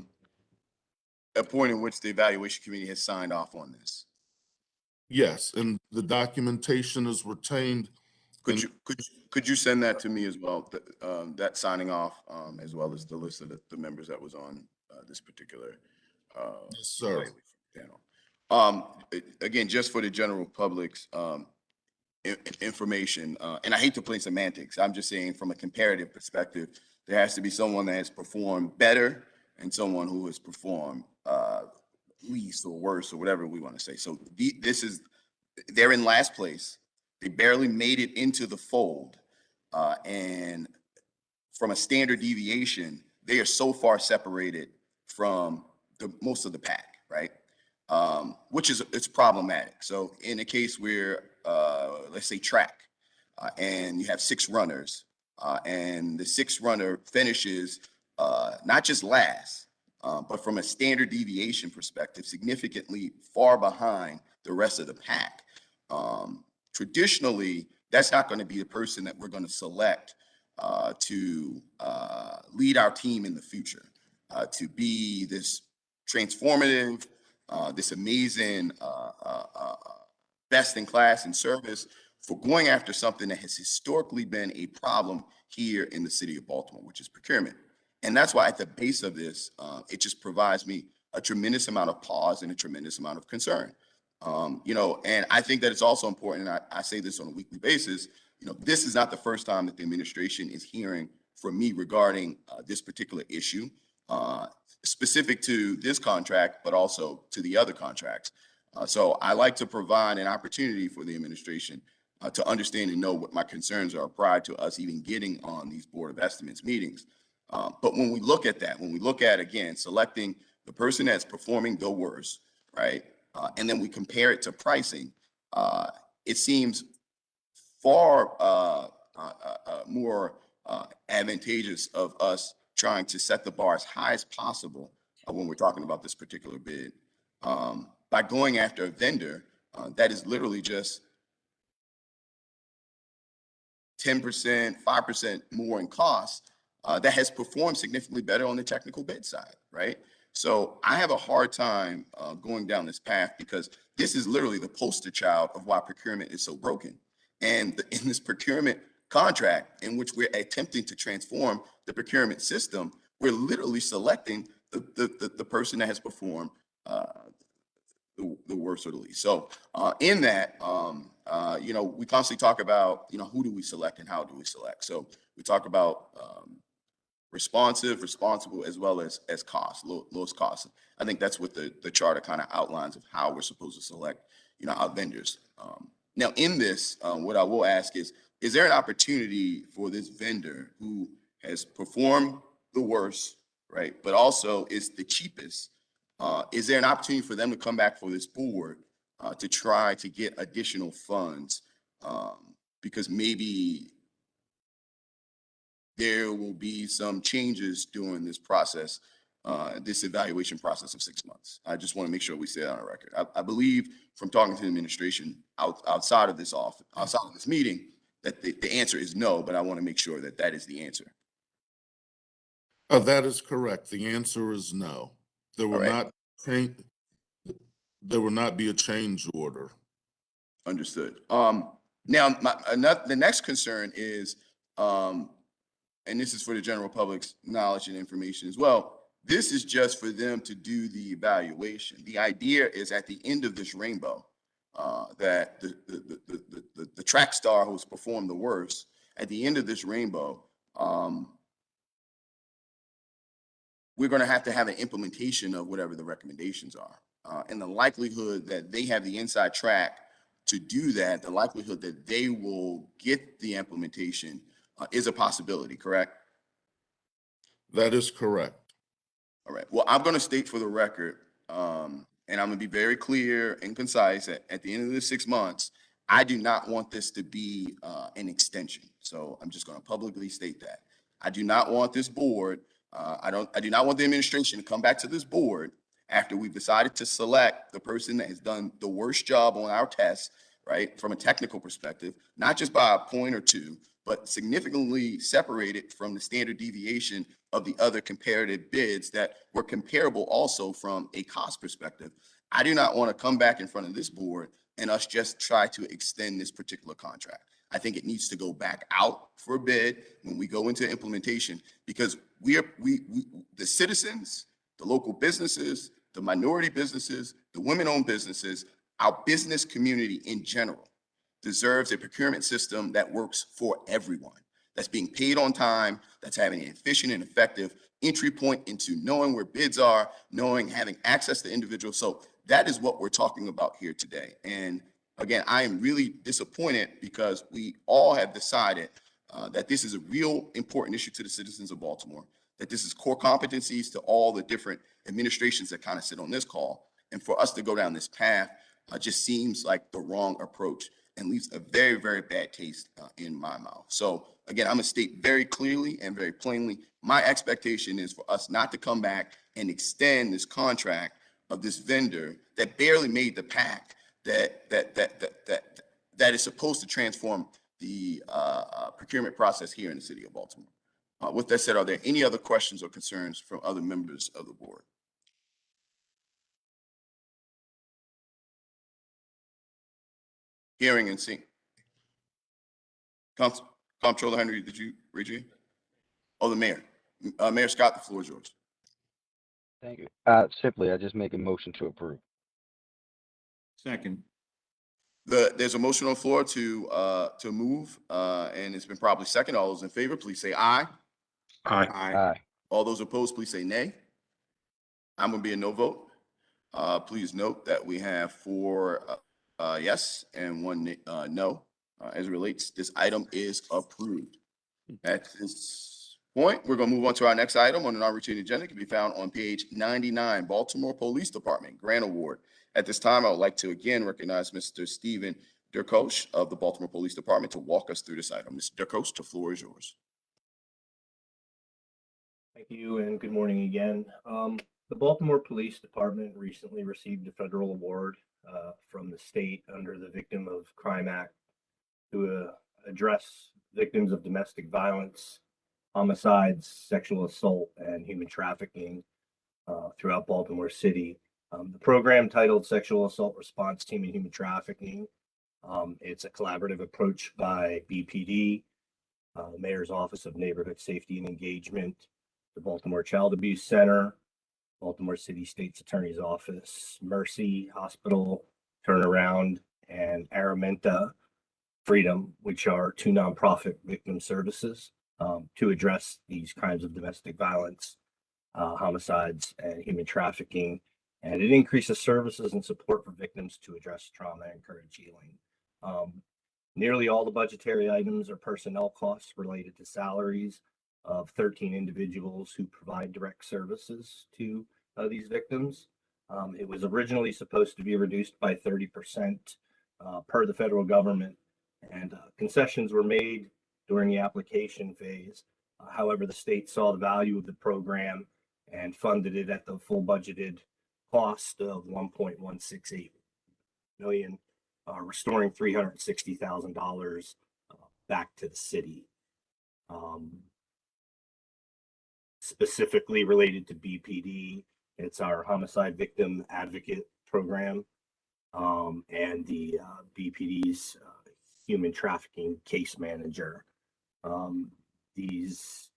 point in which the evaluation committee has signed off on this. Yes, and the documentation is retained. Could you send that to me as well, that signing off, as well as the list of the members that was on this particular Yes, sir. panel? Again, just for the general public's information, and I hate to play semantics, I'm just saying from a comparative perspective, there has to be someone that has performed better and someone who has performed least or worse or whatever we want to say. So they're in last place. They barely made it into the fold. And from a standard deviation, they are so far separated from most of the pack, right? Which is, it's problematic. So in a case where, let's say track, and you have 6 runners, and the 6th runner finishes not just last, but from a standard deviation perspective, significantly far behind the rest of the pack. Traditionally, that's not going to be the person that we're going to select to lead our team in the future, to be this transformative, this amazing, best in class in service for going after something that has historically been a problem here in the city of Baltimore, which is procurement. And that's why at the base of this, it just provides me a tremendous amount of pause and a tremendous amount of concern. And I think that it's also important, and I say this on a weekly basis, this is not the first time that the administration is hearing from me regarding this particular issue, specific to this contract, but also to the other contracts. So I like to provide an opportunity for the administration to understand and know what my concerns are prior to us even getting on these Board of Estimates meetings. But when we look at that, when we look at, again, selecting the person that's performing the worst, right? And then we compare it to pricing, it seems far more advantageous of us trying to set the bar as high as possible when we're talking about this particular bid. By going after a vendor that is literally just 10%, 5% more in cost, that has performed significantly better on the technical bid side, right? So I have a hard time going down this path because this is literally the poster child of why procurement is so broken. And in this procurement contract in which we're attempting to transform the procurement system, we're literally selecting the person that has performed the worst or the least. So in that, we constantly talk about, who do we select and how do we select? So we talk about responsive, responsible, as well as cost, lowest cost. I think that's what the charter kind of outlines of how we're supposed to select, our vendors. Now in this, what I will ask is there an opportunity for this vendor who has performed the worst, right, but also is the cheapest? Is there an opportunity for them to come back for this board to try to get additional funds? Because maybe there will be some changes during this process this evaluation process of 6 months. I just want to make sure we say that on the record. I believe from talking to the administration outside of this office, outside of this meeting, that the answer is no, but I want to make sure that that is the answer. That is correct. The answer is no. There will All right. not change. There will not be a change order. Understood. Now, the next concern is, and this is for the general public's knowledge and information as well. This is just for them to do the evaluation. The idea is at the end of this rainbow, that the track star who's performed the worst, at the end of this rainbow, we're going to have an implementation of whatever the recommendations are. And the likelihood that they have the inside track to do that, the likelihood that they will get the implementation is a possibility, correct? That is correct. All right. Well, I'm going to state for the record, and I'm going to be very clear and concise at the end of the 6 months, I do not want this to be an extension. So I'm just going to publicly state that. I do not want this board, I do not want the administration to come back to this board after we've decided to select the person that has done the worst job on our tests, right, from a technical perspective, not just by a point or two, but significantly separated from the standard deviation of the other comparative bids that were comparable also from a cost perspective. I do not want to come back in front of this board and us just try to extend this particular contract. I think it needs to go back out for a bid when we go into implementation, because the citizens, the local businesses, the minority businesses, the women-owned businesses, our business community in general deserves a procurement system that works for everyone, that's being paid on time, that's having an efficient and effective entry point into knowing where bids are, having access to individuals. So that is what we're talking about here today. And again, I am really disappointed because we all have decided that this is a real important issue to the citizens of Baltimore, that this is core competencies to all the different administrations that kind of sit on this call. And for us to go down this path just seems like the wrong approach and leaves a very, very bad taste in my mouth. So again, I'm gonna state very clearly and very plainly, my expectation is for us not to come back and extend this contract of this vendor that barely made the pack that is supposed to transform the procurement process here in the city of Baltimore. With that said, are there any other questions or concerns from other members of the board? Hearing and seeing. Comptroller Henry, did you raise your hand? Oh, the mayor. Mayor Scott, the floor is yours. Thank you. Simply, I just make a motion to approve. Second. There's a motion on the floor to move, and it's been properly second. All those in favor, please say aye. Aye. Aye. All those opposed, please say nay. I'm going to be a no vote. Please note that we have 4 yes and 1 no. As it relates, this item is approved. At this point, we're going to move on to our next item on our routine agenda. It can be found on page 99, Baltimore Police Department Grant Award. At this time, I would like to again recognize Mr. Stephen Durkosh of the Baltimore Police Department to walk us through this item. Mr. Durkosh, the floor is yours. Thank you and good morning again. The Baltimore Police Department recently received a federal award from the state under the Victim of Crime Act to address victims of domestic violence, homicides, sexual assault, and human trafficking throughout Baltimore City. The program titled Sexual Assault Response Team and Human Trafficking. It's a collaborative approach by BPD, the Mayor's Office of Neighborhood Safety and Engagement, the Baltimore Child Abuse Center, Baltimore City State's Attorney's Office, Mercy Hospital, Turnaround, and Araminta Freedom, which are 2 nonprofit victim services to address these crimes of domestic violence, homicides, and human trafficking. And it increases services and support for victims to address trauma and encourage healing. Nearly all the budgetary items are personnel costs related to salaries of 13 individuals who provide direct services to these victims. It was originally supposed to be reduced by 30% per the federal government, and concessions were made during the application phase. However, the state saw the value of the program and funded it at the full budgeted cost of 1.168 million, restoring $360,000 back to the city. Specifically related to BPD, it's our homicide victim advocate program, and the BPD's human trafficking case manager. These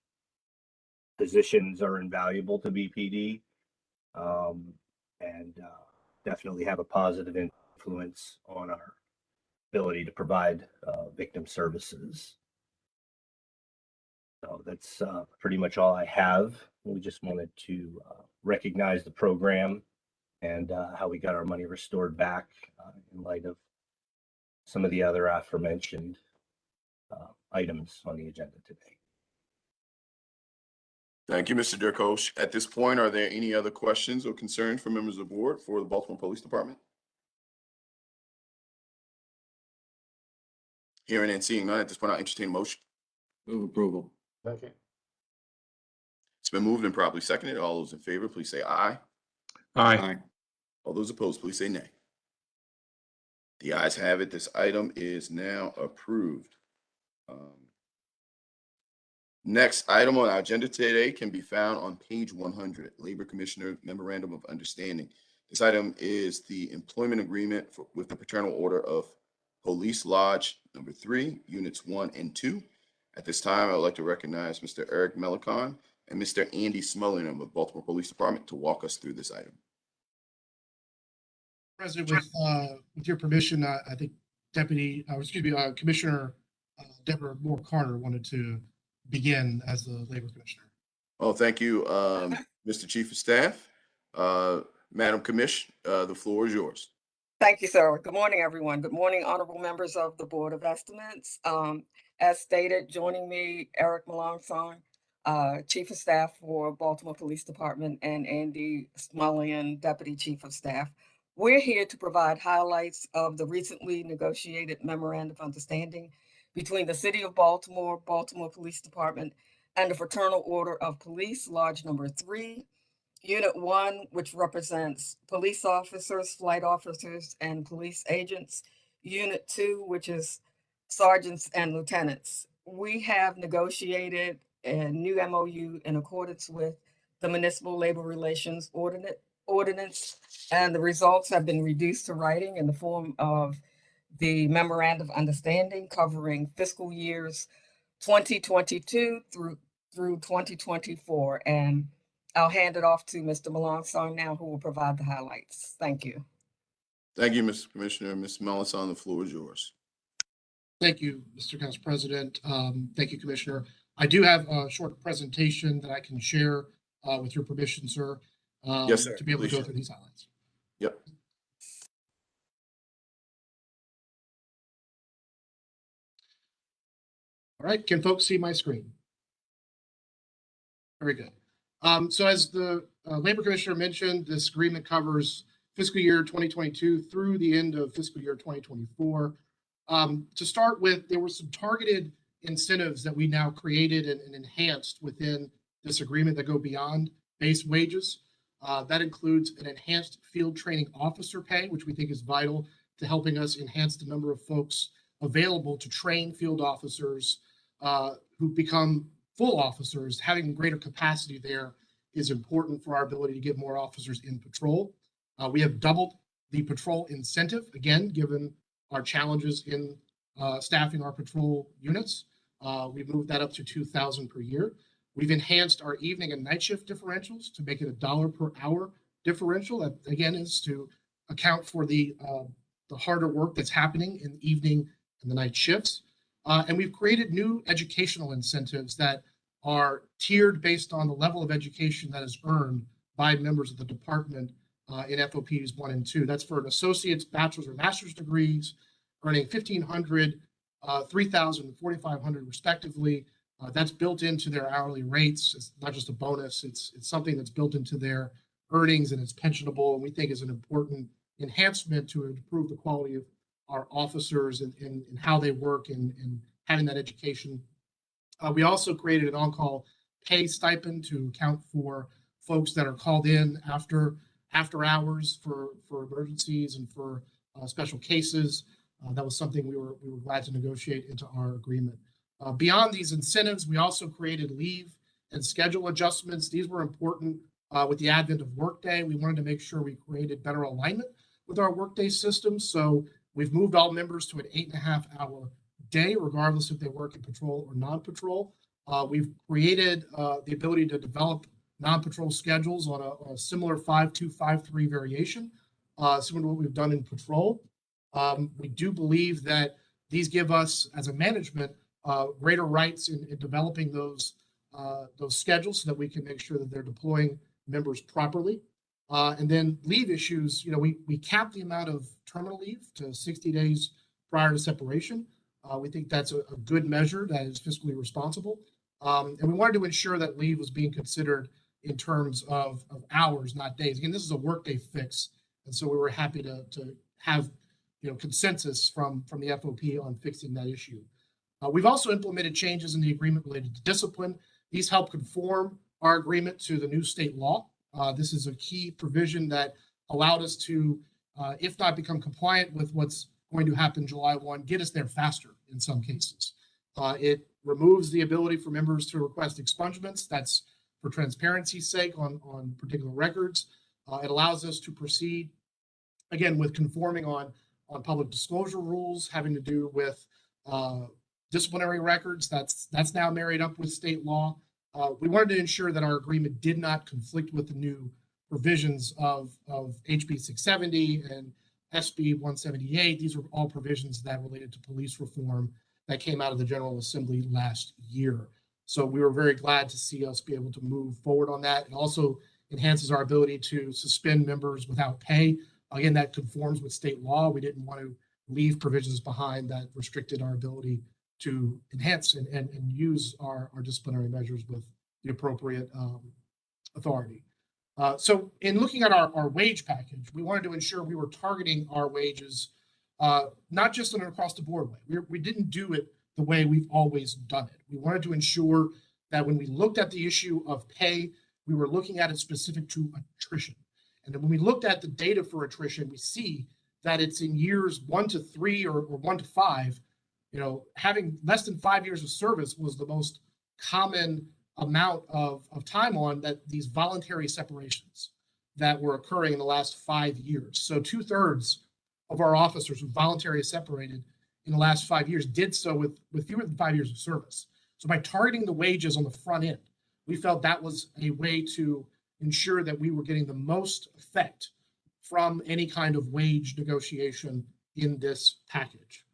positions are invaluable to BPD, and definitely have a positive influence on our ability to provide victim services. So that's pretty much all I have. We just wanted to recognize the program and how we got our money restored back in light of some of the other aforementioned items on the agenda today. Thank you, Mr. Dirkosh. At this point, are there any other questions or concerns from members of the board for the Baltimore Police Department? Hearing and seeing none, at this point, I'll entertain a motion. Move approval. Second. It's been moved and properly seconded. All those in favor, please say aye. Aye. All those opposed, please say nay. The ayes have it. This item is now approved. Next item on our agenda today can be found on page 100, Labor Commissioner Memorandum of Understanding. This item is the employment agreement with the Fraternal Order of Police Lodge number 3, Units 1 and 2. At this time, I would like to recognize Mr. Eric Melicon and Mr. Andy Smullen of the Baltimore Police Department to walk us through this item. President, with your permission, I think Commissioner Deborah Moore Carter wanted to begin as the Labor Commissioner. Oh, thank you, Mr. Chief of Staff. Madam Commish, the floor is yours. Thank you, sir. Good morning, everyone. Good morning, honorable members of the Board of Estimates. As stated, joining me, Eric Melanson, Chief of Staff for Baltimore Police Department, and Andy Smullen, Deputy Chief of Staff. We're here to provide highlights of the recently negotiated memorandum of understanding between the City of Baltimore, Baltimore Police Department, and the Fraternal Order of Police Lodge number 3, Unit 1, which represents police officers, flight officers, and police agents. Unit 2, which is sergeants and lieutenants. We have negotiated a new MOU in accordance with the Municipal Labor Relations Ordinance, and the results have been reduced to writing in the form of the Memorandum of Understanding covering fiscal years 2022 through 2024. And I'll hand it off to Mr. Melanson now, who will provide the highlights. Thank you. Thank you, Mr. Commissioner. Ms. Melanson, the floor is yours. Thank you, Mr. Council President. Thank you, Commissioner. I do have a short presentation that I can share with your permission, sir. Yes, sir. To be able to Please go share. through these highlights. Yep. All right, can folks see my screen? Very good. So as the Labor Commissioner mentioned, this agreement covers fiscal year 2022 through the end of fiscal year 2024. To start with, there were some targeted incentives that we now created and enhanced within this agreement that go beyond base wages. That includes an enhanced field training officer pay, which we think is vital to helping us enhance the number of folks available to train field officers who become full officers. Having greater capacity there is important for our ability to get more officers in patrol. We have doubled the patrol incentive, again, given our challenges in staffing our patrol units. We've moved that up to $2,000 per year. We've enhanced our evening and night shift differentials to make it $1 per hour differential. That, again, is to account for the harder work that's happening in the evening and the night shifts. And we've created new educational incentives that are tiered based on the level of education that is earned by members of the department in FOPs 1 and 2. That's for an associate's, bachelor's, or master's degrees, earning $1,500, $3,000, and $4,500 respectively. That's built into their hourly rates. It's not just a bonus. It's something that's built into their earnings, and it's pensionable, and we think is an important enhancement to improve the quality of our officers and how they work and having that education. We also created an on-call pay stipend to account for folks that are called in after hours for emergencies and for special cases. That was something we were glad to negotiate into our agreement. Beyond these incentives, we also created leave and schedule adjustments. These were important with the advent of Workday. We wanted to make sure we created better alignment with our Workday system. So we've moved all members to an 8.5-hour day, regardless if they work in patrol or non-patrol. We've created the ability to develop non-patrol schedules on a similar 5-2, 5-3 variation, similar to what we've done in patrol. We do believe that these give us, as a management, greater rights in developing those schedules so that we can make sure that they're deploying members properly. And then leave issues, we cap the amount of terminal leave to 60 days prior to separation. We think that's a good measure that is fiscally responsible. And we wanted to ensure that leave was being considered in terms of hours, not days. Again, this is a workday fix. And so we were happy to have consensus from the FOP on fixing that issue. We've also implemented changes in the agreement related to discipline. These help conform our agreement to the new state law. This is a key provision that allowed us to, if not become compliant with what's going to happen July 1, get us there faster in some cases. It removes the ability for members to request expungements. That's for transparency's sake on particular records. It allows us to proceed, again, with conforming on public disclosure rules having to do with disciplinary records. That's now married up with state law. We wanted to ensure that our agreement did not conflict with the new provisions of HB 670 and SB 178. These are all provisions that related to police reform that came out of the General Assembly last year. So we were very glad to see us be able to move forward on that. It also enhances our ability to suspend members without pay. Again, that conforms with state law. We didn't want to leave provisions behind that restricted our ability to enhance and use our disciplinary measures with the appropriate authority. So in looking at our wage package, we wanted to ensure we were targeting our wages, not just in an across the board way. We didn't do it the way we've always done it. We wanted to ensure that when we looked at the issue of pay, we were looking at it specific to attrition. And then when we looked at the data for attrition, we see that it's in years 1 to 3 or 1 to 5, having less than 5 years of service was the most common amount of time on that these voluntary separations that were occurring in the last 5 years. So 2/3 of our officers who voluntarily separated in the last 5 years did so with fewer than 5 years of service. So by targeting the wages on the front end, we felt that was a way to ensure that we were getting the most effect from any kind of wage negotiation in this package.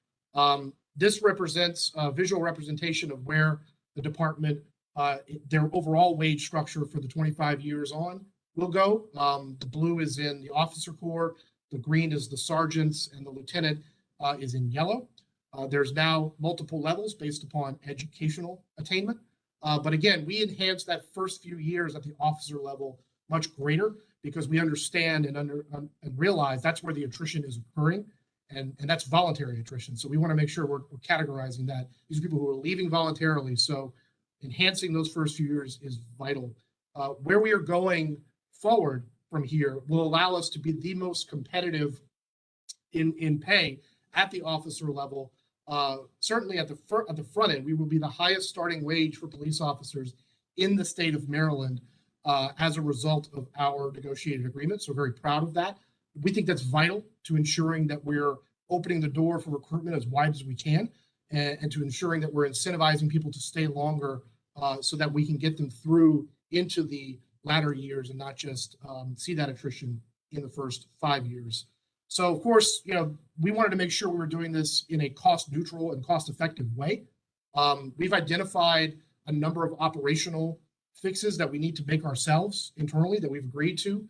This represents a visual representation of where the department, their overall wage structure for the 25 years on will go. The blue is in the officer corps, the green is the sergeants, and the lieutenant is in yellow. There's now multiple levels based upon educational attainment. But again, we enhanced that first few years at the officer level much greater because we understand and realize that's where the attrition is occurring, and that's voluntary attrition. So we want to make sure we're categorizing that. These are people who are leaving voluntarily, so enhancing those first few years is vital. Where we are going forward from here will allow us to be the most competitive in pay at the officer level. Certainly at the front end, we will be the highest starting wage for police officers in the state of Maryland as a result of our negotiated agreement. So very proud of that. We think that's vital to ensuring that we're opening the door for recruitment as wide as we can, and to ensuring that we're incentivizing people to stay longer so that we can get them through into the latter years and not just see that attrition in the first 5 years. So of course, we wanted to make sure we were doing this in a cost neutral and cost effective way. We've identified a number of operational fixes that we need to make ourselves internally that we've agreed to.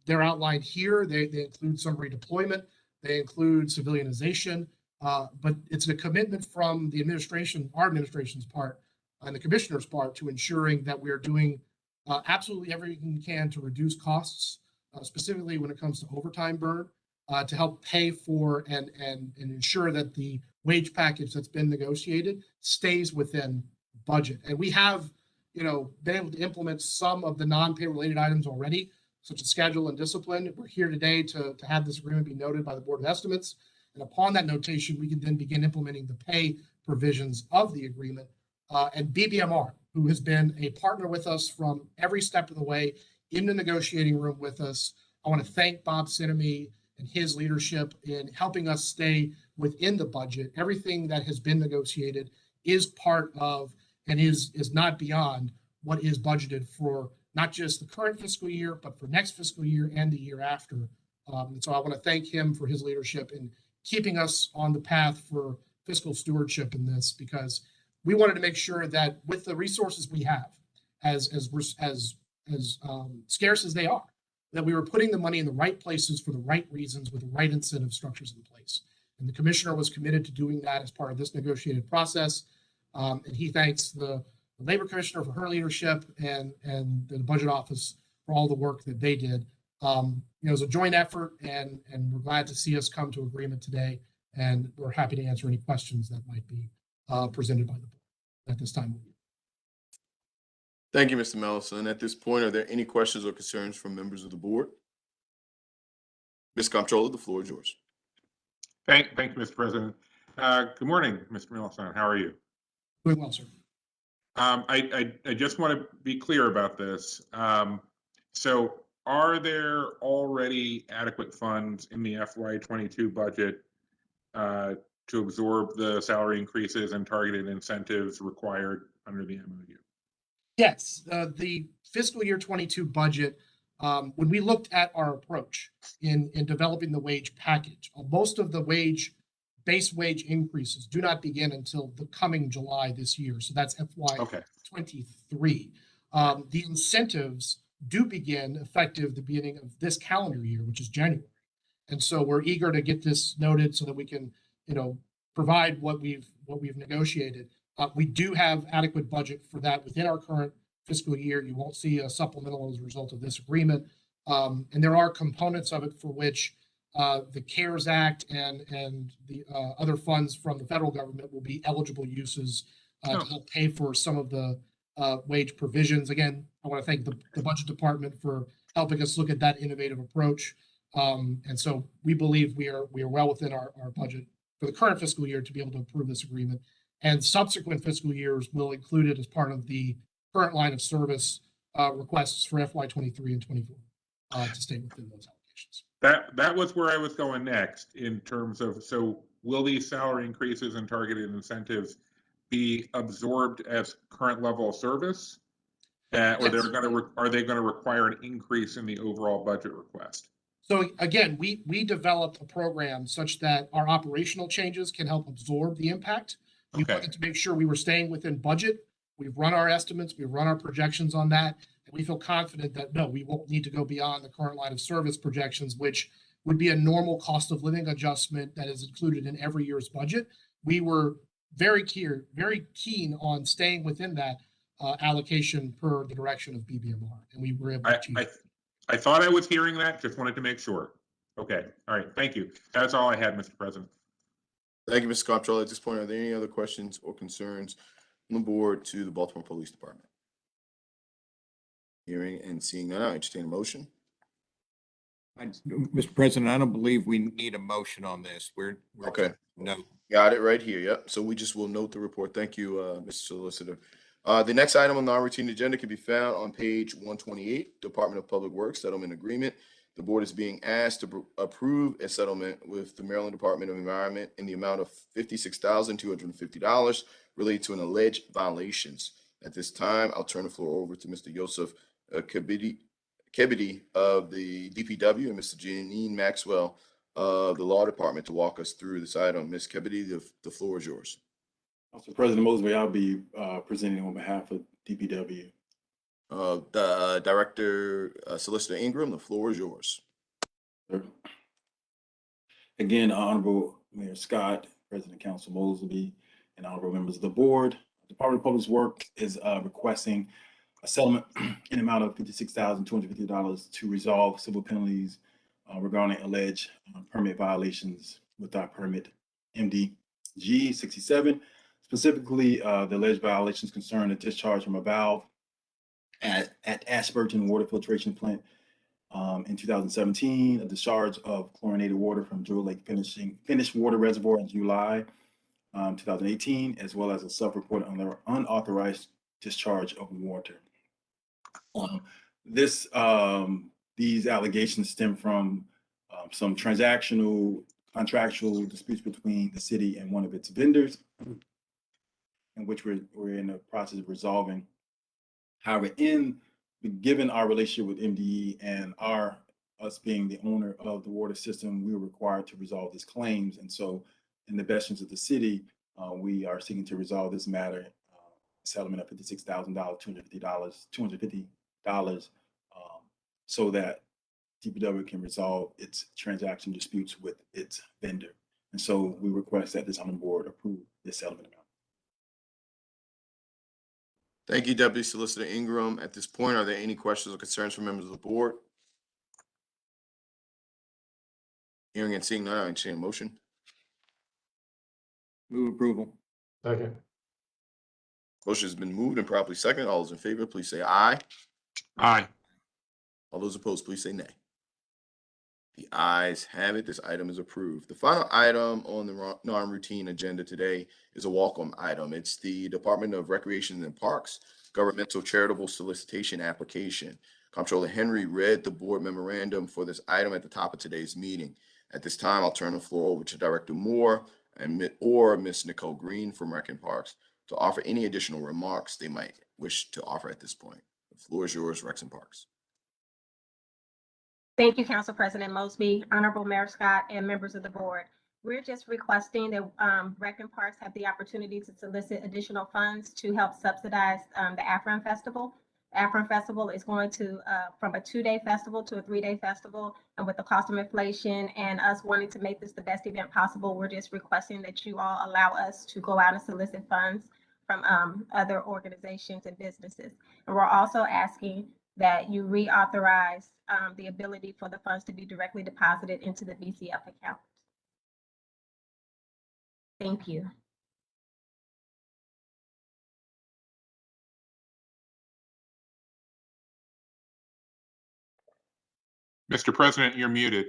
They're outlined here. They include some redeployment. They include civilianization. But it's a commitment from the administration, our administration's part, and the commissioner's part to ensuring that we are doing absolutely everything we can to reduce costs, specifically when it comes to overtime burn, to help pay for and ensure that the wage package that's been negotiated stays within budget. And we have been able to implement some of the non-pay related items already, such as schedule and discipline. We're here today to have this agreement be noted by the Board of Estimates. And upon that notation, we can then begin implementing the pay provisions of the agreement. And BBMR, who has been a partner with us from every step of the way in the negotiating room with us. I want to thank Bob Sinemy and his leadership in helping us stay within the budget. Everything that has been negotiated is part of and is not beyond what is budgeted for not just the current fiscal year, but for next fiscal year and the year after. And so I want to thank him for his leadership in keeping us on the path for fiscal stewardship in this, because we wanted to make sure that with the resources we have, as scarce as they are, that we were putting the money in the right places for the right reasons with the right incentive structures in place. And the commissioner was committed to doing that as part of this negotiated process. And he thanks the labor commissioner for her leadership and the budget office for all the work that they did. It was a joint effort, and we're glad to see us come to agreement today. And we're happy to answer any questions that might be presented by the board at this time. Thank you, Mr. Mellison. At this point, are there any questions or concerns from members of the board? Ms. Comptroller, the floor is yours. Thank you, Mr. President. Good morning, Mr. Mellison. How are you? Doing well, sir. I just want to be clear about this. So are there already adequate funds in the FY22 budget to absorb the salary increases and targeted incentives required under the MOU? Yes, the fiscal year 22 budget, when we looked at our approach in developing the wage package, most of the base wage increases do not begin until the coming July this year. So that's FY23. The incentives do begin effective the beginning of this calendar year, which is January. And so we're eager to get this noted so that we can, provide what we've negotiated. We do have adequate budget for that within our current fiscal year. You won't see a supplemental as a result of this agreement. And there are components of it for which the CARES Act and the other funds from the federal government will be eligible uses to help pay for some of the wage provisions. Again, I want to thank the budget department for helping us look at that innovative approach. And so we believe we are well within our budget for the current fiscal year to be able to approve this agreement. And subsequent fiscal years will include it as part of the current line of service requests for FY23 and 24 to stay within those allocations. That was where I was going next in terms of, so will these salary increases and targeted incentives be absorbed as current level of service? Or Yes. are they going to require an increase in the overall budget request? So again, we developed a program such that our operational changes can help absorb the impact. We wanted to make sure we were staying within budget. We've run our estimates, we've run our projections on that, and we feel confident that no, we won't need to go beyond the current line of service projections, which would be a normal cost of living adjustment that is included in every year's budget. We were very keen on staying within that allocation per the direction of BBMR, and we were able to achieve it. I thought I was hearing that, just wanted to make sure. Okay, all right, thank you. That's all I had, Mr. President. Thank you, Mr. Comptroller. At this point, are there any other questions or concerns from the board to the Baltimore Police Department? Hearing and seeing none, I entertain a motion. Mr. President, I don't believe we need a motion on this. We're Okay. No. Got it right here. Yep. So we just will note the report. Thank you, Mr. Solicitor. The next item on the non-routine agenda can be found on page 128, Department of Public Works Settlement Agreement. The board is being asked to approve a settlement with the Maryland Department of Environment in the amount of $56,250 related to an alleged violations. At this time, I'll turn the floor over to Mr. Yosef Kebede of the DPW and Mr. Janine Maxwell of the Law Department to walk us through this item. Ms. Kebede, the floor is yours. Council President Mosby, I'll be presenting on behalf of DPW. The Director, Solicitor Ingram, the floor is yours. Sure. Again, Honorable Mayor Scott, President Council Mosby, and honorable members of the board, Department of Public Works is requesting a settlement in the amount of $56,250 to resolve civil penalties regarding alleged permit violations with our permit MDG 67. Specifically, the alleged violations concern a discharge from a valve at Ashburton Water Filtration Plant. In 2017, a discharge of chlorinated water from Jewel Lake finished water reservoir in July 2018, as well as a self-report on the unauthorized discharge of water. These allegations stem from some transactional, contractual disputes between the city and one of its vendors, in which we're in the process of resolving. However, given our relationship with MDE and us being the owner of the water system, we were required to resolve these claims. And so, in the best interest of the city, we are seeking to resolve this matter. Settlement of $56,000, $250, so that DPW can resolve its transaction disputes with its vendor. And so we request that this honorable board approve this settlement amount. Thank you, Deputy Solicitor Ingram. At this point, are there any questions or concerns from members of the board? Hearing and seeing none, I entertain a motion. Move approval. Second. Motion has been moved and properly seconded. All those in favor, please say aye. Aye. All those opposed, please say nay. The ayes have it. This item is approved. The final item on the non-routine agenda today is a welcome item. It's the Department of Recreation and Parks governmental charitable solicitation application. Comptroller Henry read the board memorandum for this item at the top of today's meeting. At this time, I'll turn the floor over to Director Moore or Ms. Nicole Green from Rec and Parks to offer any additional remarks they might wish to offer at this point. The floor is yours, Recs and Parks. Thank you, Council President Mosby, Honorable Mayor Scott, and members of the board. We're just requesting that Rec and Parks have the opportunity to solicit additional funds to help subsidize the Afron Festival. The Afron Festival is going to from a 2-day festival to a 3-day festival, and with the cost of inflation and us wanting to make this the best event possible, we're just requesting that you all allow us to go out and solicit funds from other organizations and businesses. And we're also asking that you reauthorize the ability for the funds to be directly deposited into the BCF account. Thank you. Mr. President, you're muted.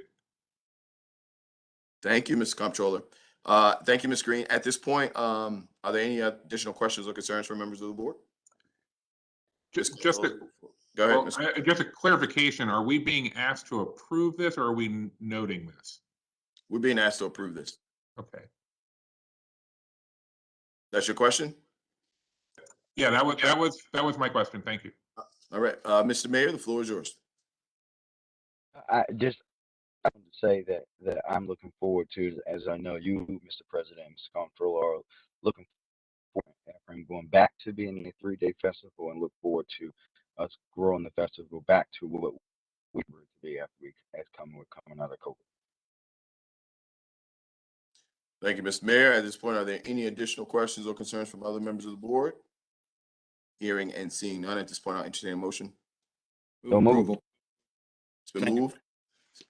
Thank you, Ms. Comptroller. Thank you, Ms. Green. At this point, are there any additional questions or concerns from members of the board? Go ahead. Ms. Just a clarification, are we being asked to approve this or are we noting this? We're being asked to approve this. Okay. That's your question? Yeah, that was my question. Thank you. All right, Mr. Mayor, the floor is yours. I want to say that I'm looking forward to, as I know you, Mr. President, Mr. Comptroller, are looking forward to going back to being a 3-day festival, and look forward to us growing the festival back to what we were to be after we're coming out of COVID. Thank you, Mr. Mayor. At this point, are there any additional questions or concerns from other members of the board? Hearing and seeing none, at this point, I'll entertain a motion. So moved. It's been moved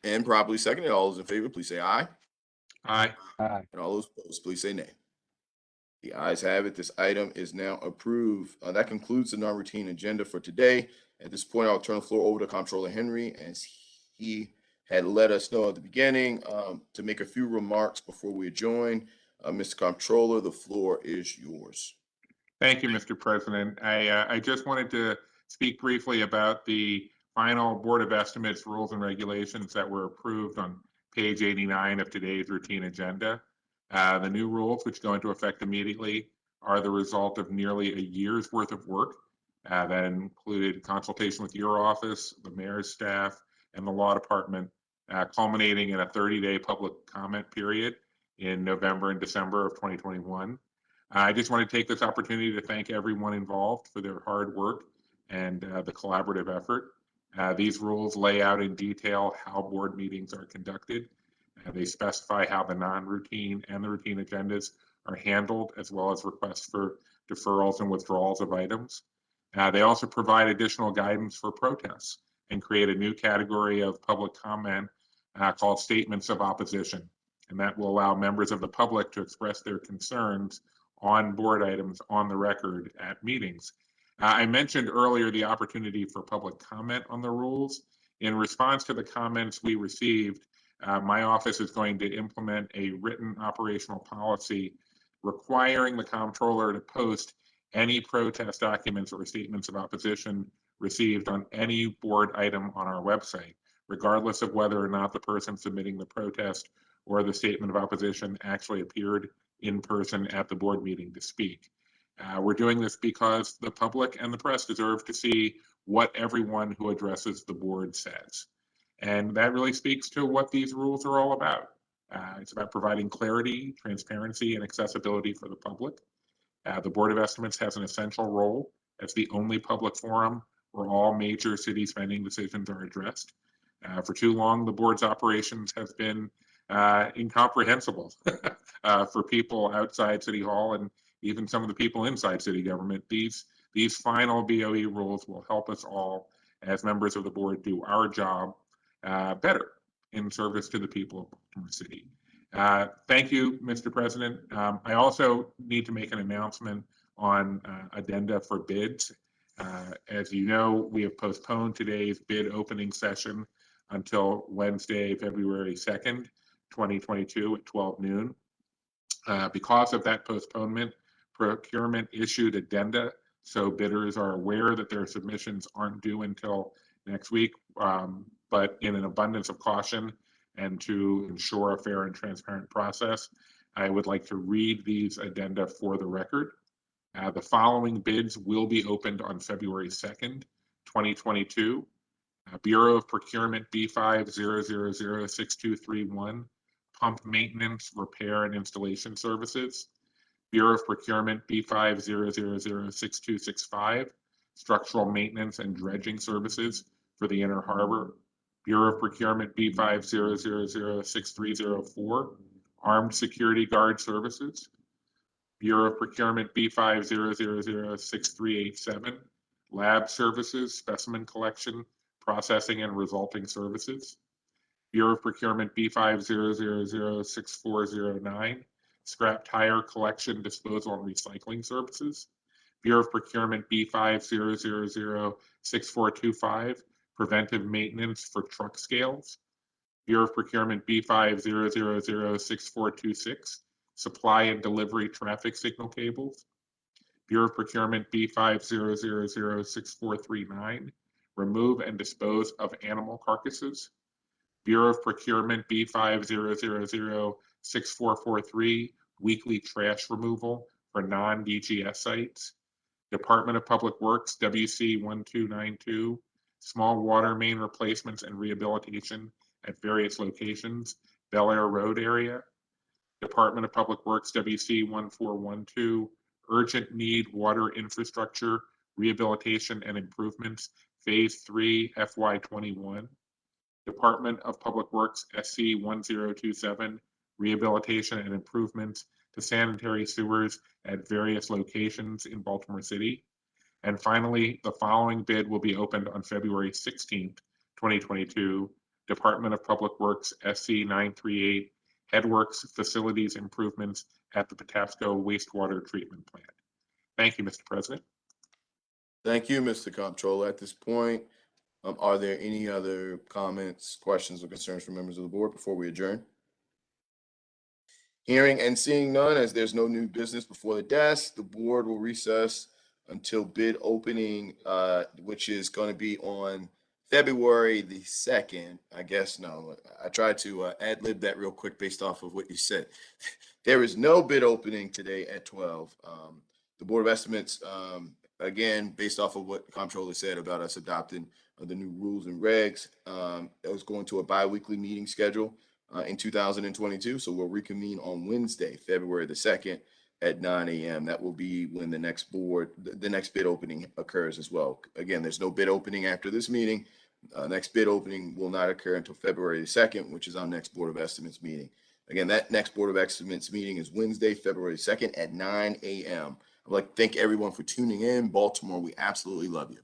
and properly seconded. All those in favor, please say aye. Aye. Aye. And all those opposed, please say nay. The ayes have it. This item is now approved. That concludes the non-routine agenda for today. At this point, I'll turn the floor over to Comptroller Henry, as he had let us know at the beginning, to make a few remarks before we adjourn. Mr. Comptroller, the floor is yours. Thank you, Mr. President. I just wanted to speak briefly about the final Board of Estimates rules and regulations that were approved on page 89 of today's routine agenda. The new rules, which go into effect immediately, are the result of nearly a year's worth of work that included consultation with your office, the mayor's staff, and the law department, culminating in a 30-day public comment period in November and December of 2021. I just want to take this opportunity to thank everyone involved for their hard work and the collaborative effort. These rules lay out in detail how board meetings are conducted. They specify how the non-routine and the routine agendas are handled, as well as requests for deferrals and withdrawals of items. They also provide additional guidance for protests and create a new category of public comment called statements of opposition. And that will allow members of the public to express their concerns on board items on the record at meetings. I mentioned earlier the opportunity for public comment on the rules. In response to the comments we received, my office is going to implement a written operational policy requiring the comptroller to post any protest documents or statements of opposition received on any board item on our website, regardless of whether or not the person submitting the protest or the statement of opposition actually appeared in person at the board meeting to speak. We're doing this because the public and the press deserve to see what everyone who addresses the board says. And that really speaks to what these rules are all about. It's about providing clarity, transparency, and accessibility for the public. The Board of Estimates has an essential role as the only public forum where all major city spending decisions are addressed. For too long, the board's operations have been incomprehensible for people outside City Hall and even some of the people inside city government. These final BOE rules will help us all as members of the board do our job better in service to the people of Baltimore City. Thank you, Mr. President. I also need to make an announcement on addenda for bids. As you know, we have postponed today's bid opening session until Wednesday, February 2nd, 2022 at 12 noon. Because of that postponement, Procurement issued addenda, so bidders are aware that their submissions aren't due until next week, but in an abundance of caution and to ensure a fair and transparent process, I would like to read these addenda for the record. The following bids will be opened on February 2nd, 2022. Bureau of Procurement B50006231, Pump Maintenance, Repair, and Installation Services. Bureau of Procurement B50006265, Structural Maintenance and Dredging Services for the Inner Harbor. Bureau of Procurement B50006304, Armed Security Guard Services. Bureau of Procurement B50006387, Lab Services, Specimen Collection, Processing and Resulting Services. Bureau of Procurement B50006409, Scrap Tire Collection, Disposal, and Recycling Services. Bureau of Procurement B50006425, Preventive Maintenance for Truck Scales. Bureau of Procurement B50006426, Supply and Delivery Traffic Signal Cables. Bureau of Procurement B50006439, Remove and Dispose of Animal Carcasses. Bureau of Procurement B50006443, Weekly Trash Removal for non-DGS sites. Department of Public Works WC1292, Small Water Main Replacements and Rehabilitation at various locations, Bel Air Road area. Department of Public Works WC1412, Urgent Need Water Infrastructure Rehabilitation and Improvements, Phase 3 FY21. Department of Public Works SC1027, Rehabilitation and Improvements to Sanitary Sewers at various locations in Baltimore City. And finally, the following bid will be opened on February 16th, 2022. Department of Public Works SC938, Headworks Facilities Improvements at the Patapsco Wastewater Treatment Plant. Thank you, Mr. President. Thank you, Mr. Comptroller. At this point, are there any other comments, questions, or concerns from members of the board before we adjourn? Hearing and seeing none, as there's no new business before the desk, the board will recess until bid opening, which is going to be on February the 2nd. I guess, no, I tried to ad-lib that real quick based off of what you said. There is no bid opening today at 12. The Board of Estimates, again, based off of what the comptroller said about us adopting the new rules and regs, it was going to a bi-weekly meeting schedule in 2022. So we'll reconvene on Wednesday, February the 2nd at 9 a.m. That will be when the next bid opening occurs as well. Again, there's no bid opening after this meeting. Next bid opening will not occur until February the 2nd, which is our next Board of Estimates meeting. Again, that next Board of Estimates meeting is Wednesday, February 2nd at 9 a.m. I'd like to thank everyone for tuning in. Baltimore, we absolutely love you.